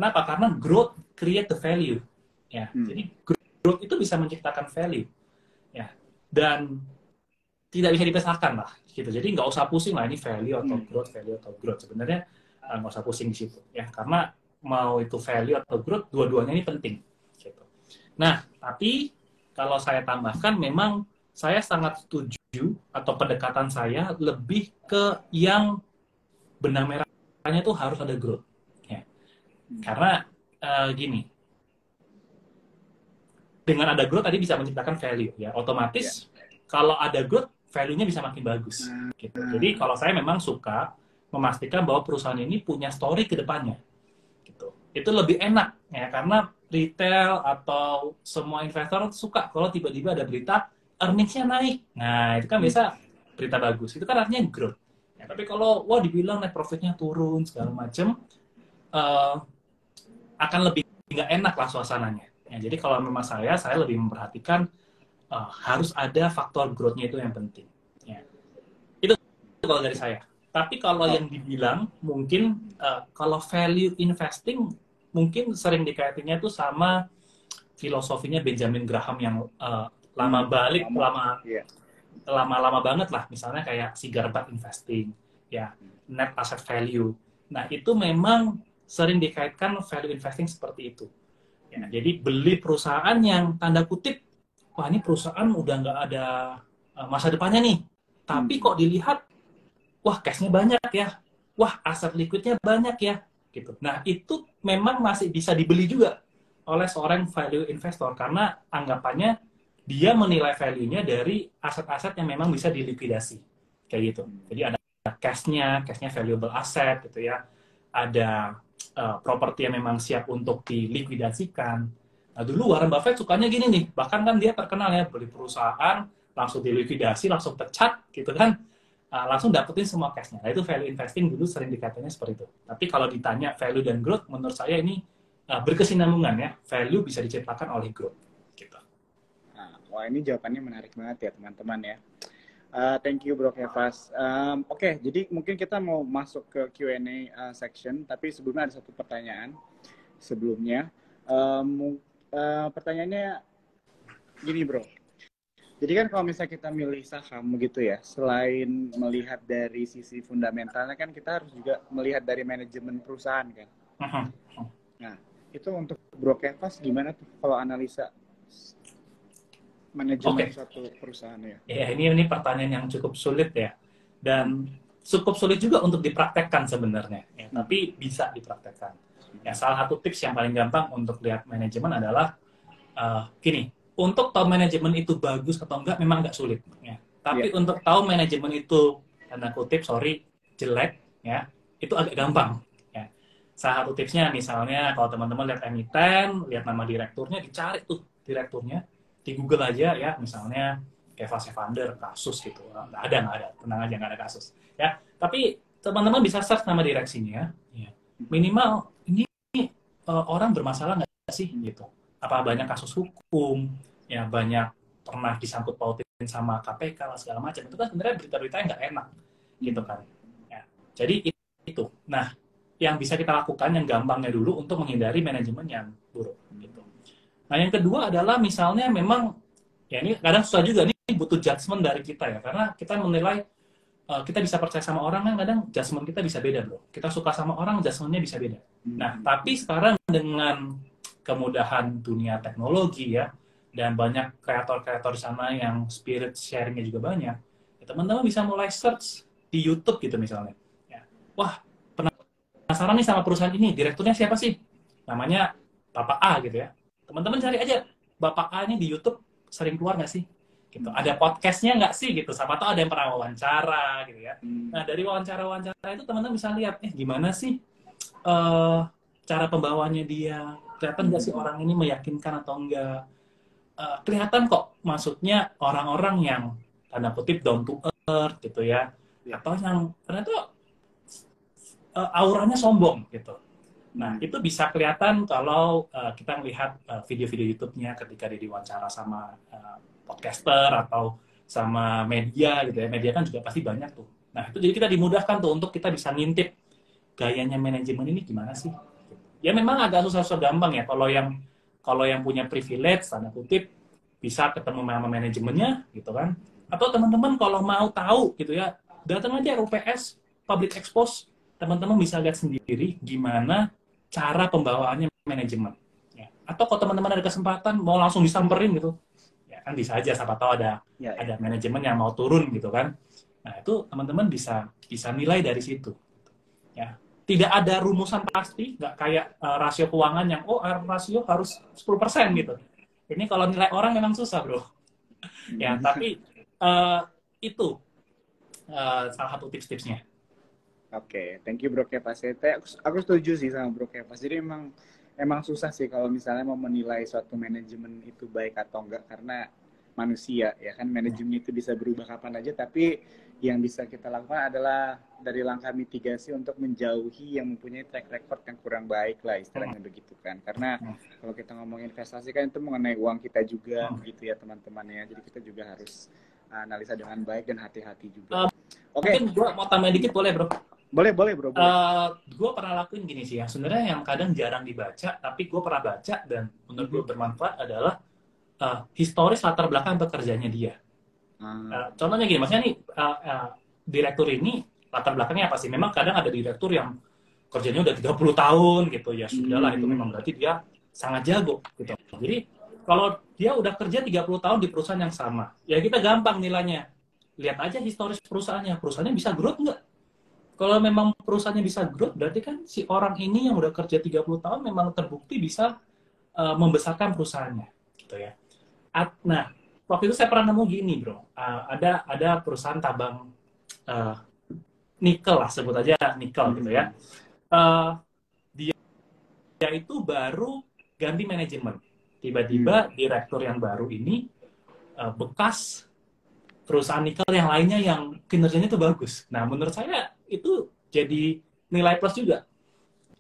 Kenapa? Karena growth create the value. Ya, jadi growth itu bisa menciptakan value. Ya, dan tidak bisa dipisahkan lah, gitu. Jadi nggak usah pusing lah ini value atau growth. Sebenarnya nggak usah pusing di situ, ya. Karena mau itu value atau growth, dua-duanya ini penting. Gitu. Nah, tapi kalau saya tambahkan, memang saya sangat setuju atau pendekatan saya lebih ke yang benang merahnya itu harus ada growth. Ya. Karena gini, dengan ada growth tadi bisa menciptakan value, ya. Otomatis kalau ada growth, value-nya bisa makin bagus. Gitu. Jadi kalau saya memang suka memastikan bahwa perusahaan ini punya story ke depannya. Gitu. Itu lebih enak, ya, karena retail atau semua investor suka kalau tiba-tiba ada berita earnings-nya naik. Nah, itu kan biasa berita bagus. Itu kan artinya growth. Ya, tapi kalau wah dibilang net profit-nya turun segala macam, akan lebih nggak enak lah suasananya. Ya, jadi kalau memang saya lebih memperhatikan harus ada faktor growth-nya itu yang penting. Ya. Itu kalau dari saya. Tapi kalau yang dibilang mungkin kalau value investing mungkin sering dikaitinnya itu sama filosofinya Benjamin Graham yang lama banget lah, misalnya kayak cigar-butt investing, ya, net asset value. Nah, itu memang sering dikaitkan value investing seperti itu. Ya, jadi beli perusahaan yang tanda kutip, wah ini perusahaan udah nggak ada masa depannya nih, tapi kok dilihat, wah cashnya banyak ya, wah aset liquidnya banyak ya, gitu. Nah, itu memang masih bisa dibeli juga oleh seorang value investor karena anggapannya dia menilai value-nya dari aset-aset yang memang bisa dilikuidasi, kayak gitu. Jadi ada cashnya valuable asset gitu ya, ada properti yang memang siap untuk dilikuidasikan. Nah, dulu Warren Buffett sukanya gini nih, bahkan kan dia terkenal ya, beli perusahaan, langsung dilikuidasi, langsung pecat, gitu kan, langsung dapetin semua cash-nya. Nah, itu value investing dulu sering dikatanya seperti itu. Tapi kalau ditanya value dan growth, menurut saya ini berkesinambungan ya, value bisa diciptakan oleh growth. Gitu. Nah, wah ini jawabannya menarik banget ya teman-teman ya. Thank you Bro Kefas. Oke, jadi mungkin kita mau masuk ke Q&A section, tapi sebelumnya ada satu pertanyaan sebelumnya. Pertanyaannya gini Bro, jadi kan kalau misalnya kita milih saham gitu ya, selain melihat dari sisi fundamentalnya kan kita harus juga melihat dari manajemen perusahaan kan. Nah, itu untuk Bro Kefas gimana tuh kalau analisa manajemen suatu perusahaan ya? Ya, ini pertanyaan yang cukup sulit ya, dan cukup sulit juga untuk dipraktekkan sebenarnya. Ya, tapi bisa dipraktekkan. Ya, salah satu tips yang paling gampang untuk lihat manajemen adalah gini, untuk tahu manajemen itu bagus atau enggak memang nggak sulit. Ya. Tapi untuk tahu manajemen itu tanda kutip jelek, ya, itu agak gampang. Ya. Salah satu tipsnya misalnya kalau teman-teman lihat emiten, lihat nama direkturnya, dicari tuh direkturnya di Google aja ya, misalnya Kefas Evander kasus gitu, nggak ada, tenang aja nggak ada kasus ya. Tapi teman-teman bisa search nama direksinya, ya. Minimal ini orang bermasalah nggak sih gitu, apa banyak kasus hukum, ya banyak pernah disangkut pautin sama KPK lah segala macam, itu kan sebenarnya berita-berita yang nggak enak gitu kan ya. Jadi itu, nah yang bisa kita lakukan yang gampangnya dulu untuk menghindari manajemen yang buruk gitu. Nah, yang kedua adalah misalnya memang, ya ini kadang susah juga, nih butuh judgement dari kita ya, karena kita menilai, kita bisa percaya sama orang kan kadang judgement kita bisa beda bro. Kita suka sama orang, judgementnya bisa beda. Nah, tapi sekarang dengan kemudahan dunia teknologi ya, dan banyak kreator-kreator di sana yang spirit sharingnya juga banyak, ya, teman-teman bisa mulai search di YouTube gitu misalnya. Ya. Wah, penasaran nih sama perusahaan ini, direkturnya siapa sih? Namanya Bapak A gitu ya. Teman-teman cari aja, Bapak A ini di YouTube sering keluar nggak sih? Gitu. Ada podcastnya nggak sih? Gitu. Siapa tahu ada yang pernah wawancara, gitu ya. Nah, dari wawancara-wawancara itu teman-teman bisa lihat, gimana sih cara pembawanya dia? Kelihatan nggak sih orang ini meyakinkan atau enggak? Kelihatan kok, maksudnya orang-orang yang tanda kutip down to earth, gitu ya. Atau yang ternyata auranya sombong, gitu. Nah, itu bisa kelihatan kalau kita melihat video-video YouTube-nya ketika dia diwawancara sama podcaster atau sama media gitu ya. Media kan juga pasti banyak tuh. Nah, itu jadi kita dimudahkan tuh untuk kita bisa ngintip gayanya manajemen ini gimana sih. Ya memang agak susah-susah gampang ya. Kalau yang punya privilege, tanda kutip, bisa ketemu sama manajemennya, gitu kan. Atau teman-teman kalau mau tahu gitu ya, datang aja UPS Public Expose, teman-teman bisa lihat sendiri gimana cara pembawaannya manajemen. Ya. Atau kalau teman-teman ada kesempatan mau langsung disamperin gitu, ya kan bisa aja, siapa tahu Ya, ya. ada manajemen yang mau turun gitu kan. Nah itu teman-teman bisa bisa nilai dari situ. Ya. Tidak ada rumusan pasti, nggak kayak rasio keuangan yang rasio harus 10% gitu. Ini kalau nilai orang memang susah bro. Ya tapi uh, itu salah satu tips-tipsnya. Oke, thank you Bro Kepas. Aku setuju sih sama Bro Kepas. Jadi emang susah sih kalau misalnya mau menilai suatu manajemen itu baik atau enggak, karena manusia ya kan, manajemen itu bisa berubah kapan aja, tapi yang bisa kita lakukan adalah dari langkah mitigasi untuk menjauhi yang mempunyai track record yang kurang baik lah, istilahnya begitu kan. Karena kalau kita ngomongin investasi kan itu mengenai uang kita juga begitu ya teman-teman ya. Jadi kita juga harus analisa dengan baik dan hati-hati juga. Oke. Mungkin gue mau tambahin dikit boleh bro? Boleh bro. Gue pernah lakuin gini sih ya. Sebenarnya yang kadang jarang dibaca, tapi gue pernah baca dan menurut gue bermanfaat adalah historis latar belakang pekerjaannya dia. Contohnya gini, maksudnya nih direktur ini latar belakangnya apa sih? Memang kadang ada direktur yang kerjanya udah 30 tahun gitu ya. Sudahlah itu memang berarti dia sangat jago gitu. Jadi kalau dia udah kerja 30 tahun di perusahaan yang sama, ya kita gampang nilainya. Lihat aja historis perusahaannya. Perusahaannya bisa growth nggak? Kalau memang perusahaannya bisa growth, berarti kan si orang ini yang udah kerja 30 tahun memang terbukti bisa membesarkan perusahaannya. Gitu ya. Nah, waktu itu saya pernah nemu gini, bro. Ada perusahaan tambang nikel lah, sebut aja nikel gitu ya. Dia itu baru ganti manajemen. Tiba-tiba direktur yang baru ini bekas perusahaan nikel yang lainnya yang kinerjanya itu bagus. Nah, menurut saya itu jadi nilai plus juga.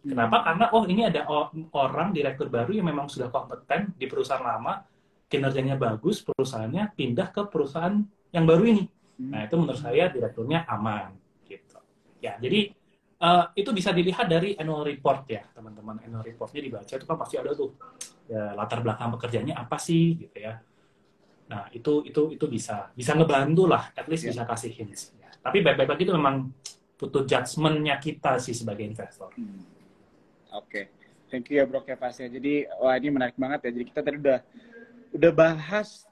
Kenapa? Karena ini ada orang direktur baru yang memang sudah kompeten di perusahaan lama, kinerjanya bagus, perusahaannya pindah ke perusahaan yang baru ini. Nah, itu menurut saya direkturnya aman gitu. Ya, jadi itu bisa dilihat dari annual report ya, teman-teman. Annual reportnya dibaca itu kan pasti ada tuh ya, latar belakang pekerjaannya apa sih gitu ya. Nah, itu bisa ngebantu lah, at least bisa kasih hints. Ya. Tapi baik-baik lagi itu memang butuh judgement-nya kita sih sebagai investor. Oke. Thank you ya Bro Kevas ya. Jadi, wah ini menarik banget ya. Jadi kita tadi udah bahas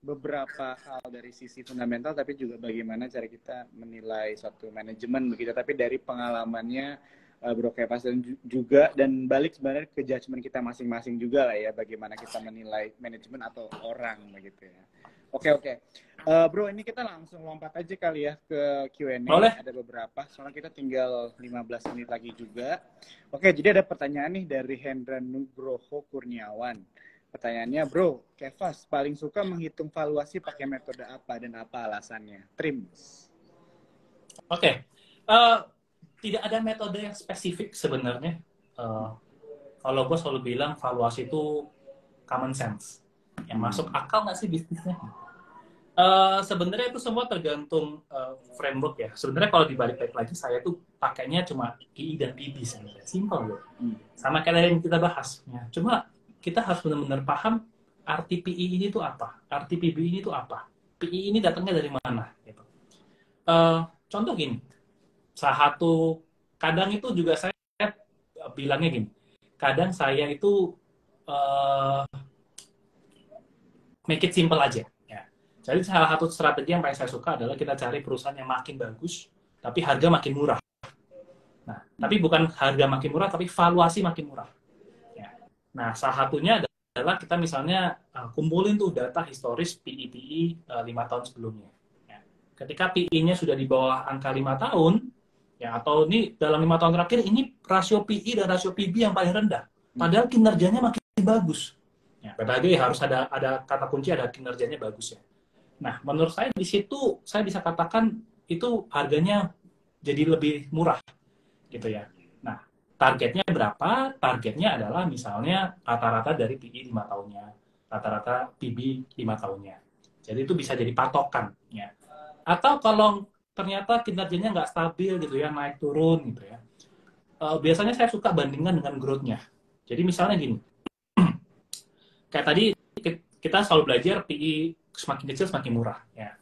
beberapa hal dari sisi fundamental, tapi juga bagaimana cara kita menilai suatu manajemen begitu. Tapi dari pengalamannya Bro Kevas dan balik sebenarnya ke judgement kita masing-masing juga lah ya, bagaimana kita menilai manajemen atau orang begitu ya. Oke. Bro, ini kita langsung lompat aja kali ya ke Q&A. Boleh. Ada beberapa, soalnya kita tinggal 15 menit lagi juga. Oke, jadi ada pertanyaan nih dari Hendra Nugroho Kurniawan. Pertanyaannya, Bro, Kevas paling suka menghitung valuasi pakai metode apa dan apa alasannya? Trims. Oke. Tidak ada metode yang spesifik sebenarnya. Kalau gue selalu bilang valuasi itu common sense. Yang masuk akal nggak sih bisnisnya? Sebenarnya itu semua tergantung framework ya. Sebenarnya kalau dibalik lagi, saya tuh pakainya cuma PI dan PB sebenarnya. Simple loh. Sama kayak yang kita bahas. Ya. Cuma kita harus benar-benar paham arti PI ini tuh apa, arti PB ini tuh apa. PI ini datangnya dari mana? Gitu. Contoh gini. Salah satu, kadang itu juga saya bilangnya gini, kadang saya itu make it simple aja. Ya. Jadi salah satu strategi yang paling saya suka adalah kita cari perusahaan yang makin bagus, tapi harga makin murah. Nah, tapi bukan harga makin murah, tapi valuasi makin murah. Ya. Nah, salah satunya adalah kita misalnya kumpulin tuh data historis PI 5 tahun sebelumnya. Ya. Ketika PI-nya sudah di bawah angka 5 tahun, ya, atau ini dalam 5 tahun terakhir ini rasio PI dan rasio PB yang paling rendah. Padahal kinerjanya makin bagus. Ya, lagi harus ada kata kunci, ada kinerjanya bagus ya. Nah, menurut saya di situ saya bisa katakan itu harganya jadi lebih murah gitu ya. Nah, targetnya berapa? Targetnya adalah misalnya rata-rata dari PI 5 tahunnya, rata-rata PB 5 tahunnya. Jadi itu bisa jadi patokan ya. Atau kalau ternyata kinerjanya nggak stabil gitu ya, naik turun gitu ya. biasanya saya suka bandingkan dengan growth-nya. Jadi misalnya gini, kayak tadi kita selalu belajar PI semakin kecil semakin murah. Ya.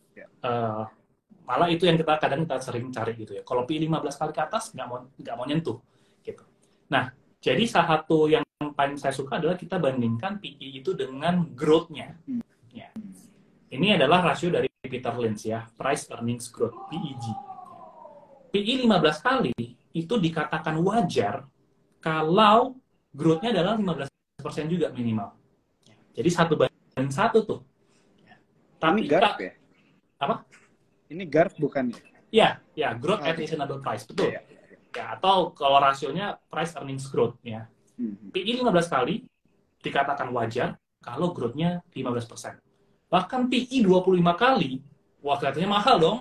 Malah itu yang kita kadang kita sering cari gitu ya. Kalau PI 15 kali ke atas nggak mau nyentuh gitu. Nah, jadi salah satu yang paling saya suka adalah kita bandingkan PI itu dengan growth-nya. Ya. Ini adalah rasio dari Peter Lynch ya, Price Earnings Growth, PEG. PI 15 kali itu dikatakan wajar kalau growth-nya adalah 15% juga minimal. Jadi 1:1 tuh. Tapi ini GARP ya? Apa? Ini GARP bukan ya? Ya, growth at reasonable price, betul. Ya, atau kalau rasionya price earnings growth ya. PI 15 kali dikatakan wajar kalau growth-nya 15%. Bahkan PI 25 kali, wah kelihatannya mahal dong,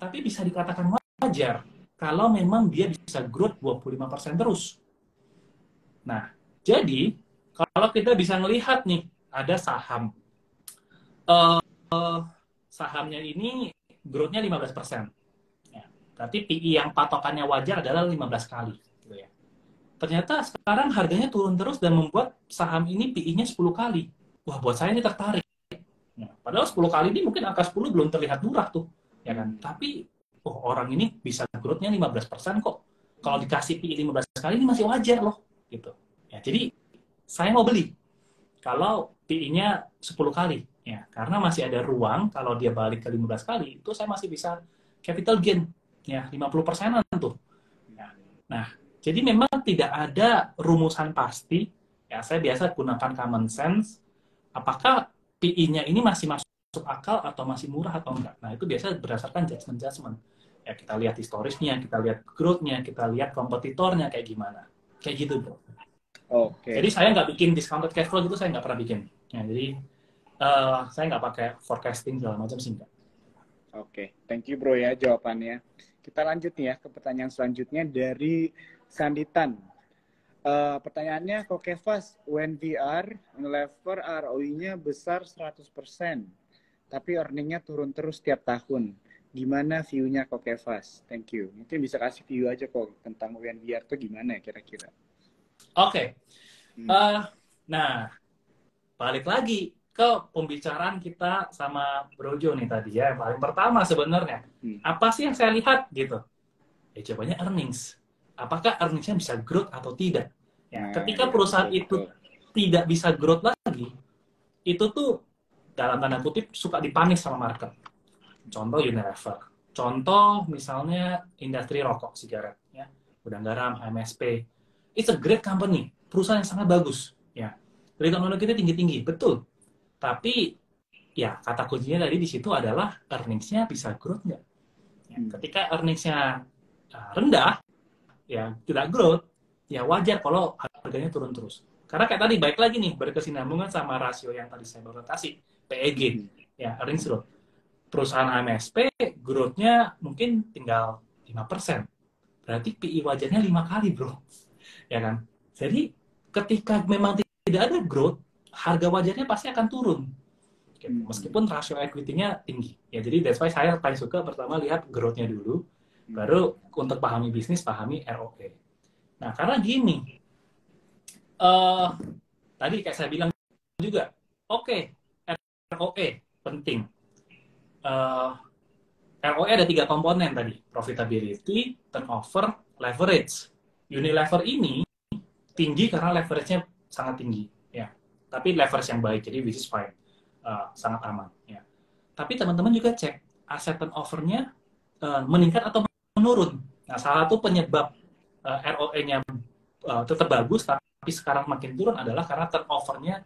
tapi bisa dikatakan wajar kalau memang dia bisa growth 25% terus. Nah, jadi kalau kita bisa melihat nih, ada saham. Sahamnya ini growth-nya 15%. Ya, berarti PI yang patokannya wajar adalah 15 kali. Gitu ya. Ternyata sekarang harganya turun terus dan membuat saham ini PI-nya 10 kali. Wah, buat saya ini tertarik. Nah, padahal 10 kali ini mungkin angka 10 belum terlihat murah tuh. Ya kan? Tapi, orang ini bisa growth-nya 15% kok. Kalau dikasih PI 15 kali ini masih wajar loh. Gitu. Ya, jadi, saya mau beli. Kalau PI-nya 10 kali. Ya, karena masih ada ruang kalau dia balik ke 15 kali, itu saya masih bisa capital gain. Ya, 50%-an tuh. Ya. Nah, jadi memang tidak ada rumusan pasti. Ya, saya biasa gunakan common sense. Apakah PI-nya ini masih masuk akal atau masih murah atau enggak? Nah, itu biasa berdasarkan judgment. Ya, kita lihat historisnya, kita lihat growth-nya, kita lihat kompetitornya kayak gimana. Kayak gitu, bro. Oke. Jadi saya nggak bikin discounted cash flow gitu, saya nggak pernah bikin. Ya, jadi saya nggak pakai forecasting segala macam sih enggak. Oke, thank you bro ya jawabannya. Kita lanjut nih ya ke pertanyaan selanjutnya dari Sanditan. Pertanyaannya, Kokefas, WNVR, Unilever ROI-nya besar 100%, tapi earning-nya turun terus tiap tahun. Gimana view-nya Kokefas? Thank you. Mungkin bisa kasih view aja kok tentang WNVR itu gimana ya kira-kira? Oke. Nah, balik lagi ke pembicaraan kita sama Brojo nih tadi ya. Paling pertama sebenarnya, apa sih yang saya lihat gitu? Ya jawabannya earnings. Apakah earnings-nya bisa growth atau tidak? Ya, ketika perusahaan itu tidak bisa growth lagi, itu tuh dalam tanda kutip suka dipanis sama market. Contoh Unilever. Contoh misalnya industri rokok, sigaret, ya, Gudang Garam, MSP. It's a great company, perusahaan yang sangat bagus, ya. Return on equity tinggi-tinggi, betul. Tapi ya kata kuncinya tadi di situ adalah earnings-nya bisa growth nggak? Ya, ketika earnings-nya rendah, ya tidak growth, ya wajar kalau harganya turun terus. Karena kayak tadi baik lagi nih berkesinambungan sama rasio yang tadi saya baru kasih, PEG, ya earnings growth. Perusahaan MSP growth-nya mungkin tinggal 5%. Berarti PI wajarnya 5 kali, bro. Ya kan? Jadi ketika memang tidak ada growth, harga wajarnya pasti akan turun. Meskipun rasio equity-nya tinggi. Ya, jadi that's why saya paling suka pertama lihat growth-nya dulu, baru untuk pahami bisnis, pahami ROE. Nah, karena gini, tadi kayak saya bilang juga, ROE penting. ROE ada 3 komponen tadi, profitability, turnover, leverage. Unilever ini tinggi karena leverage-nya sangat tinggi, ya. Tapi leverage yang baik, jadi which is fine, sangat aman, ya. Tapi teman-teman juga cek aset turnover-nya meningkat atau menurun. Nah, salah satu penyebab ROE-nya tetap bagus, tapi sekarang makin turun adalah karena turnover-nya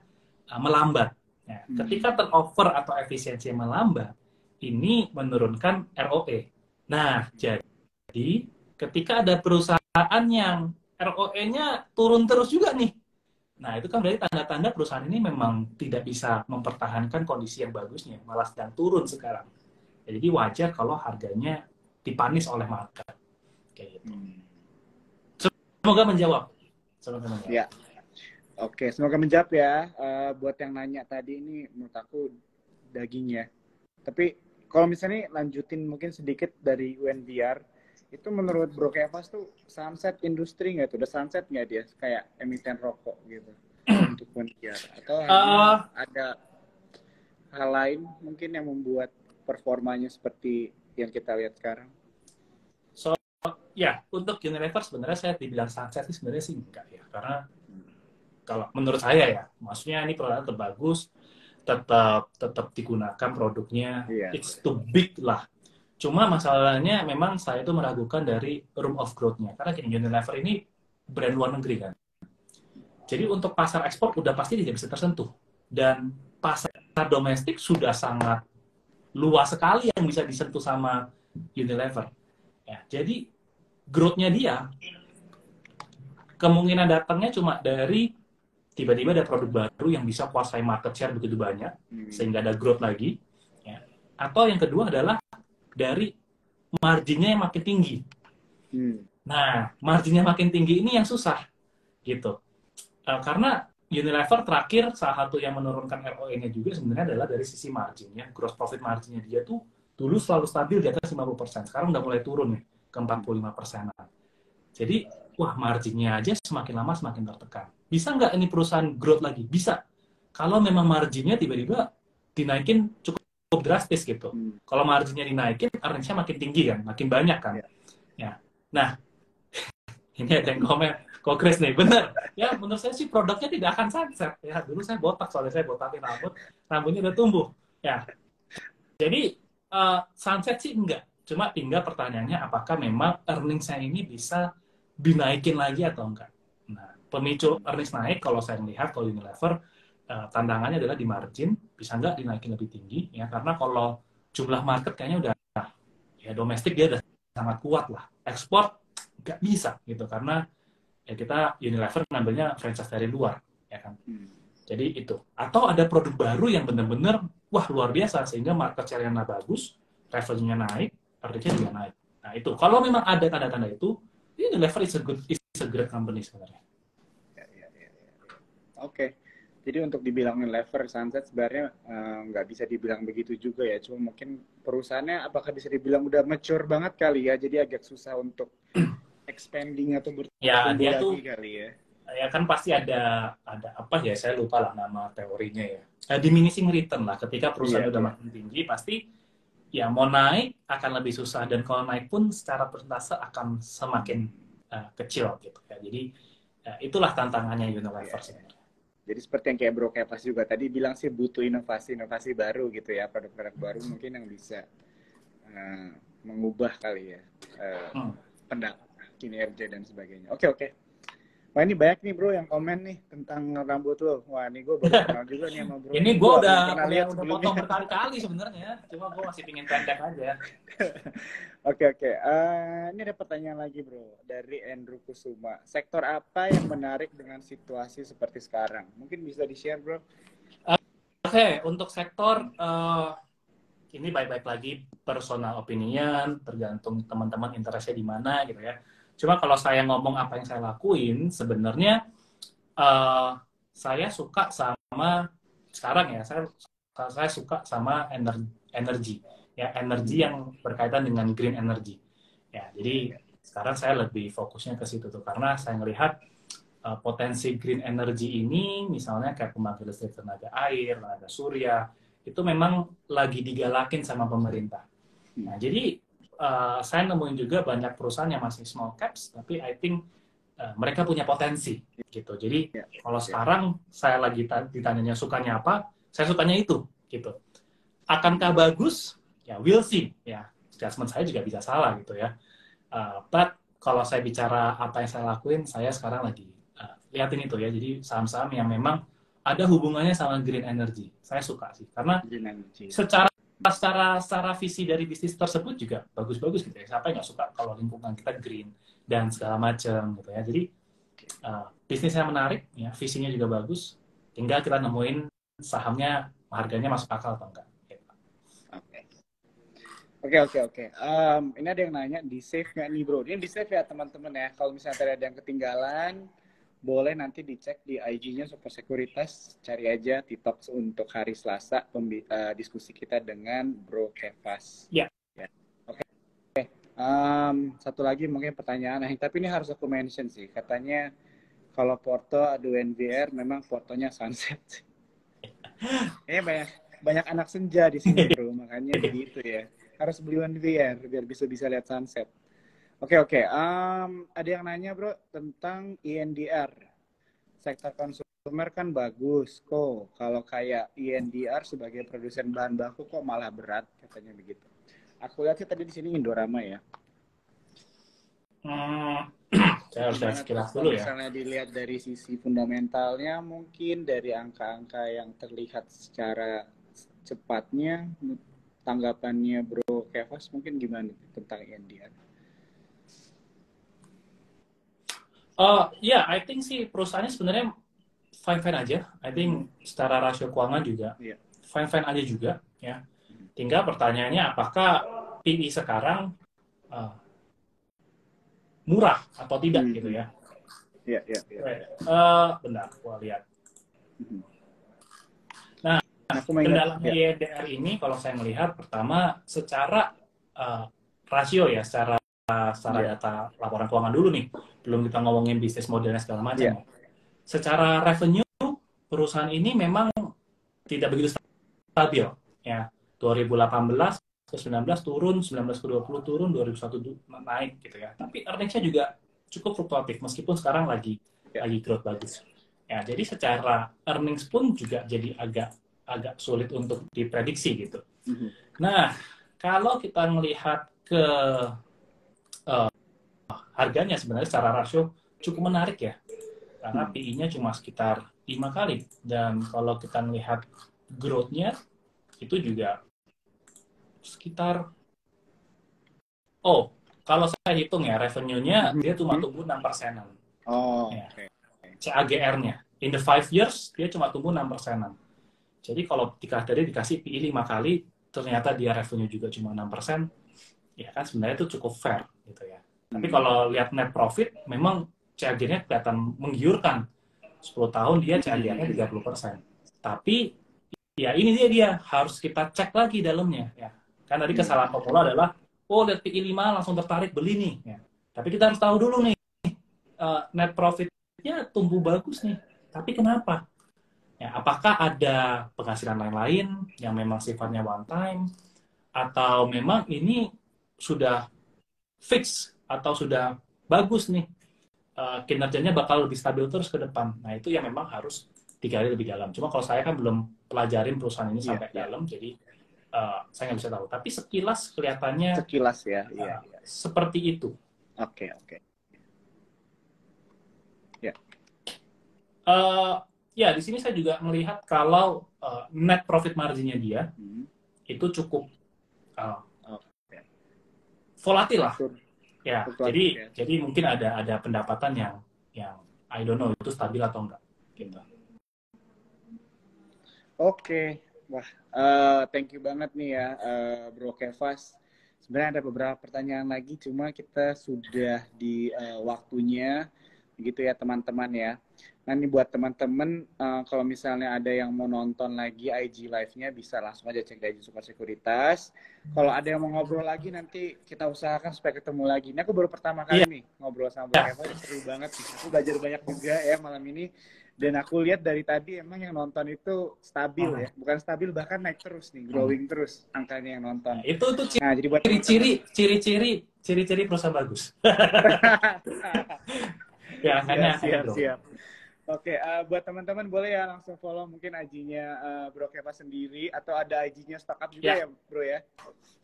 melambat. Ya, ketika turnover atau efisiensi melambat, ini menurunkan ROE. Nah, jadi ketika ada perusahaan yang ROE-nya turun terus juga nih, nah itu kan berarti tanda-tanda perusahaan ini memang tidak bisa mempertahankan kondisi yang bagusnya, malah sedang turun sekarang. Ya, jadi wajar kalau harganya dipanis oleh market. Kayak gitu. Semoga menjawab. Ya. Oke, semoga menjawab ya. Buat yang nanya tadi ini menurut aku daging ya. Tapi kalau misalnya lanjutin mungkin sedikit dari UNVR, Itu menurut Bro Kevas tuh sunset industri nggak tuh? Udah sunset nggak dia kayak emiten rokok gitu untuk penyiar? Atau Eh, hanya ada hal lain mungkin yang membuat performanya seperti yang kita lihat sekarang? so ya untuk Unilever sebenarnya saya dibilang sunset sih sebenarnya sih enggak ya, karena kalau menurut saya ya, maksudnya ini produk terbagus, tetap tetap digunakan produknya, Iya. it's too big lah. Cuma masalahnya memang saya itu meragukan dari room of growth-nya. Karena gini, Unilever ini brand luar negeri kan. Jadi untuk pasar ekspor udah pasti tidak bisa tersentuh. Dan pasar domestik sudah sangat luas sekali yang bisa disentuh sama Unilever. Ya, jadi growth-nya dia, kemungkinan datangnya cuma dari tiba-tiba ada produk baru yang bisa kuasai market share begitu banyak, sehingga ada growth lagi. Ya. Atau yang kedua adalah dari marginnya yang makin tinggi. Nah, marginnya makin tinggi ini yang susah, gitu. Karena Unilever terakhir salah satu yang menurunkan ROE-nya juga sebenarnya adalah dari sisi marginnya, gross profit marginnya dia tuh dulu selalu stabil di atas 50%, sekarang udah mulai turun nih ke 45%. Jadi, wah marginnya aja semakin lama semakin tertekan. Bisa nggak ini perusahaan growth lagi? Bisa. Kalau memang marginnya tiba-tiba dinaikin cukup drastis gitu. Kalau marginnya dinaikin, earnings-nya makin tinggi kan, makin banyak kan. Ya. Nah, ini ada yang komen, kok Chris nih, bener. Ya, menurut saya sih produknya tidak akan sunset. Ya, dulu saya botak, soalnya saya botakin rambutnya udah tumbuh. Ya, jadi sunset sih enggak. Cuma tinggal pertanyaannya, apakah memang earnings saya ini bisa dinaikin lagi atau enggak. Nah, pemicu earnings naik, kalau saya melihat, kalau Unilever, tantangannya adalah di margin, bisa enggak dinaikin lebih tinggi, ya, karena kalau jumlah market kayaknya udah, ya domestik dia udah sangat kuat lah. Ekspor nggak bisa gitu, karena ya kita Unilever ngambilnya franchise dari luar, ya kan. Jadi itu. Atau ada produk baru yang benar-benar wah luar biasa sehingga market share-nya bagus, revenue-nya naik, earnings-nya juga naik. Nah itu. Kalau memang ada tanda-tanda itu, Unilever is a great company sebenarnya. Oke. Jadi untuk dibilangin lever sunset sebenarnya nggak bisa dibilang begitu juga ya. Cuma mungkin perusahaannya apakah bisa dibilang udah mature banget kali ya. Jadi agak susah untuk expanding atau Ya bertumbuh dia lagi tuh kali ya. ya kan pasti ada apa ya, saya lupa lah nama teorinya ya. Diminishing return lah, ketika perusahaan Iya, udah iya. makin tinggi pasti ya mau naik akan lebih susah, dan kalau naik pun secara persentase akan semakin kecil gitu ya. Jadi itulah tantangannya Iya, Unilever iya. sebenarnya. Jadi seperti yang kayak Bro Kepas juga tadi bilang sih butuh inovasi-inovasi baru gitu ya. Produk-produk baru mungkin yang bisa eh, mengubah kali ya pendapat, kinerja dan sebagainya. Oke, oke. Wah ini banyak nih bro yang komen nih tentang rambut lo. Wah ini gue baru kenal juga nih sama bro Ini ini. gue Gue belum udah pernah udah lihat udah sebelumnya. potong berkali-kali sebenarnya, cuma gue masih pingin pendek aja. Oke, oke. Ini ada pertanyaan lagi bro dari Andrew Kusuma. Sektor apa yang menarik dengan situasi seperti sekarang? Mungkin bisa di-share bro? Oke, untuk sektor ini baik-baik lagi personal opinion, tergantung teman-teman interestnya di mana gitu ya. Cuma kalau saya ngomong apa yang saya lakuin, sebenarnya uh, saya suka sama sekarang ya, saya suka sama energi ya, energi yang berkaitan dengan green energy. Ya, jadi sekarang saya lebih fokusnya ke situ tuh, karena saya melihat potensi green energy ini, misalnya kayak pembangkit listrik tenaga air, tenaga surya, itu memang lagi digalakin sama pemerintah. Nah, jadi saya nemuin juga banyak perusahaan yang masih small caps, tapi I think mereka punya potensi gitu. Jadi Ya, kalau ya. sekarang saya lagi ditanyanya sukanya apa, saya sukanya itu gitu. Akankah bagus? Ya, we'll see. Ya, judgment saya juga bisa salah gitu ya. But kalau saya bicara apa yang saya lakuin, saya sekarang lagi lihatin itu ya. Jadi saham-saham yang memang ada hubungannya sama green energy. Saya suka sih, karena Green energy. secara visi dari bisnis tersebut juga bagus-bagus gitu ya. Siapa yang nggak suka kalau lingkungan kita green dan segala macam gitu ya. Jadi bisnisnya menarik, ya visinya juga bagus. Tinggal kita nemuin sahamnya harganya masuk akal atau enggak. Oke. Oke, oke, oke. Ini ada yang nanya, di save nggak nih bro? Ini di save ya teman-teman ya. Kalau misalnya tadi ada yang ketinggalan, boleh nanti dicek di IG-nya Super Sekuritas. Cari aja TikTok untuk hari Selasa diskusi kita dengan Bro Kevas. Ya. Ya. Oke. Satu lagi mungkin pertanyaan, tapi ini harus aku mention sih. Katanya kalau Porto ada UNBR, memang fotonya sunset. Banyak banyak anak senja di sini bro, makanya begitu ya. Harus beli UNBR biar bisa lihat sunset. Oke oke. Ada yang nanya bro tentang INDR. Sektor konsumer kan bagus kok. Kalau kayak INDR sebagai produsen bahan baku kok malah berat katanya begitu. Aku lihat sih tadi di sini Indorama ya. Saya harus lihat sekilas dulu ya. Misalnya dilihat dari sisi fundamentalnya, mungkin dari angka-angka yang terlihat secara cepatnya, tanggapannya Bro Kevas mungkin gimana tentang INDR? Ya, I think sih perusahaannya sebenarnya fine-fine aja. I think secara rasio keuangan juga fine-fine aja juga. Ya. Tinggal pertanyaannya apakah PI sekarang murah atau tidak gitu ya. Iya. Bentar, gua lihat. Nah, kendalanya INDR ini kalau saya melihat pertama secara rasio ya, secara data laporan keuangan dulu nih, belum kita ngomongin bisnis modelnya segala macam. Secara revenue perusahaan ini memang tidak begitu stabil ya. 2018 ke 19 turun, 19 ke 20 turun, 2021 naik gitu ya. Tapi earnings-nya juga cukup fluktuatif meskipun sekarang lagi growth bagus. Ya, jadi secara earnings pun juga jadi agak sulit untuk diprediksi gitu. Nah, kalau kita melihat ke harganya sebenarnya secara rasio cukup menarik ya. Karena PI-nya cuma sekitar 5 kali. Dan kalau kita melihat growth-nya itu juga sekitar kalau saya hitung ya revenue-nya dia cuma tumbuh 6%-an. CAGR-nya in the 5 years dia cuma tumbuh 6%-an. Jadi kalau dikasih PI 5 kali ternyata dia revenue juga cuma 6%, ya kan sebenarnya itu cukup fair gitu ya. Tapi kalau lihat net profit memang CAGR-nya kelihatan menggiurkan. 10 tahun dia CAGR-nya 30%. Tapi ya ini dia harus kita cek lagi dalamnya ya. Kan tadi kesalahan pemula adalah lihat PI 5 langsung tertarik beli nih ya. Tapi kita harus tahu dulu nih net profit-nya tumbuh bagus nih. Tapi kenapa? Ya, apakah ada penghasilan lain-lain yang memang sifatnya one time atau memang ini sudah fix atau sudah bagus nih kinerjanya bakal lebih stabil terus ke depan. Nah, itu yang memang harus digali lebih dalam. Cuma kalau saya kan belum pelajarin perusahaan ini sampai dalam, jadi saya nggak bisa tahu. Tapi sekilas kelihatannya seperti itu. Oke. Ya, di sini saya juga melihat kalau net profit marginnya dia itu cukup volatil lah. Ya, jadi mungkin ada pendapatan yang I don't know itu stabil atau enggak gitu. Oke. Wah, thank you banget nih ya Bro Kevas. Sebenarnya ada beberapa pertanyaan lagi, cuma kita sudah di waktunya begitu ya teman-teman ya. Nah ini buat teman-teman kalau misalnya ada yang mau nonton lagi IG live-nya bisa langsung aja cek di IG Super Sekuritas. Kalau ada yang mau ngobrol lagi nanti kita usahakan supaya ketemu lagi. Ini aku baru pertama kali nih ngobrol sama Bro Kevas, seru banget sih. Aku belajar banyak juga ya malam ini. Dan aku lihat dari tadi emang yang nonton itu stabil ya, bukan stabil bahkan naik terus nih, growing terus angkanya yang nonton. Nah, itu jadi buat ciri-ciri perusahaan bagus. Ya, siap. Oke, buat teman-teman boleh ya langsung follow mungkin IG-nya Bro Kevas sendiri atau ada IG-nya Stock Up juga ya Bro ya?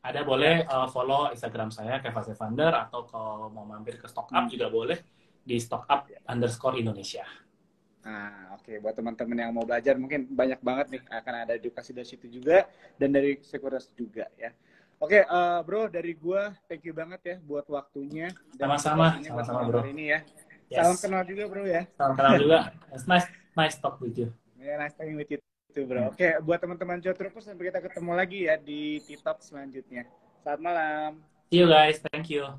Ada, boleh follow Instagram saya Kevas Evander atau kalau mau mampir ke Stock Up juga boleh di stockup_Indonesia. Nah, oke. Buat teman-teman yang mau belajar mungkin banyak banget nih akan ada edukasi dari situ juga dan dari Sekuritas juga ya. Oke, Bro, dari gua thank you banget ya buat waktunya. Sama-sama Bro. Hari ini ya. Salam kenal juga Bro ya. Salam kenal juga. Nice talk with you. Yeah, nice talking with you too, Bro. Oke, buat teman-teman Jotroopers sampai kita ketemu lagi ya di TikTok selanjutnya. Selamat malam. See you guys. Thank you.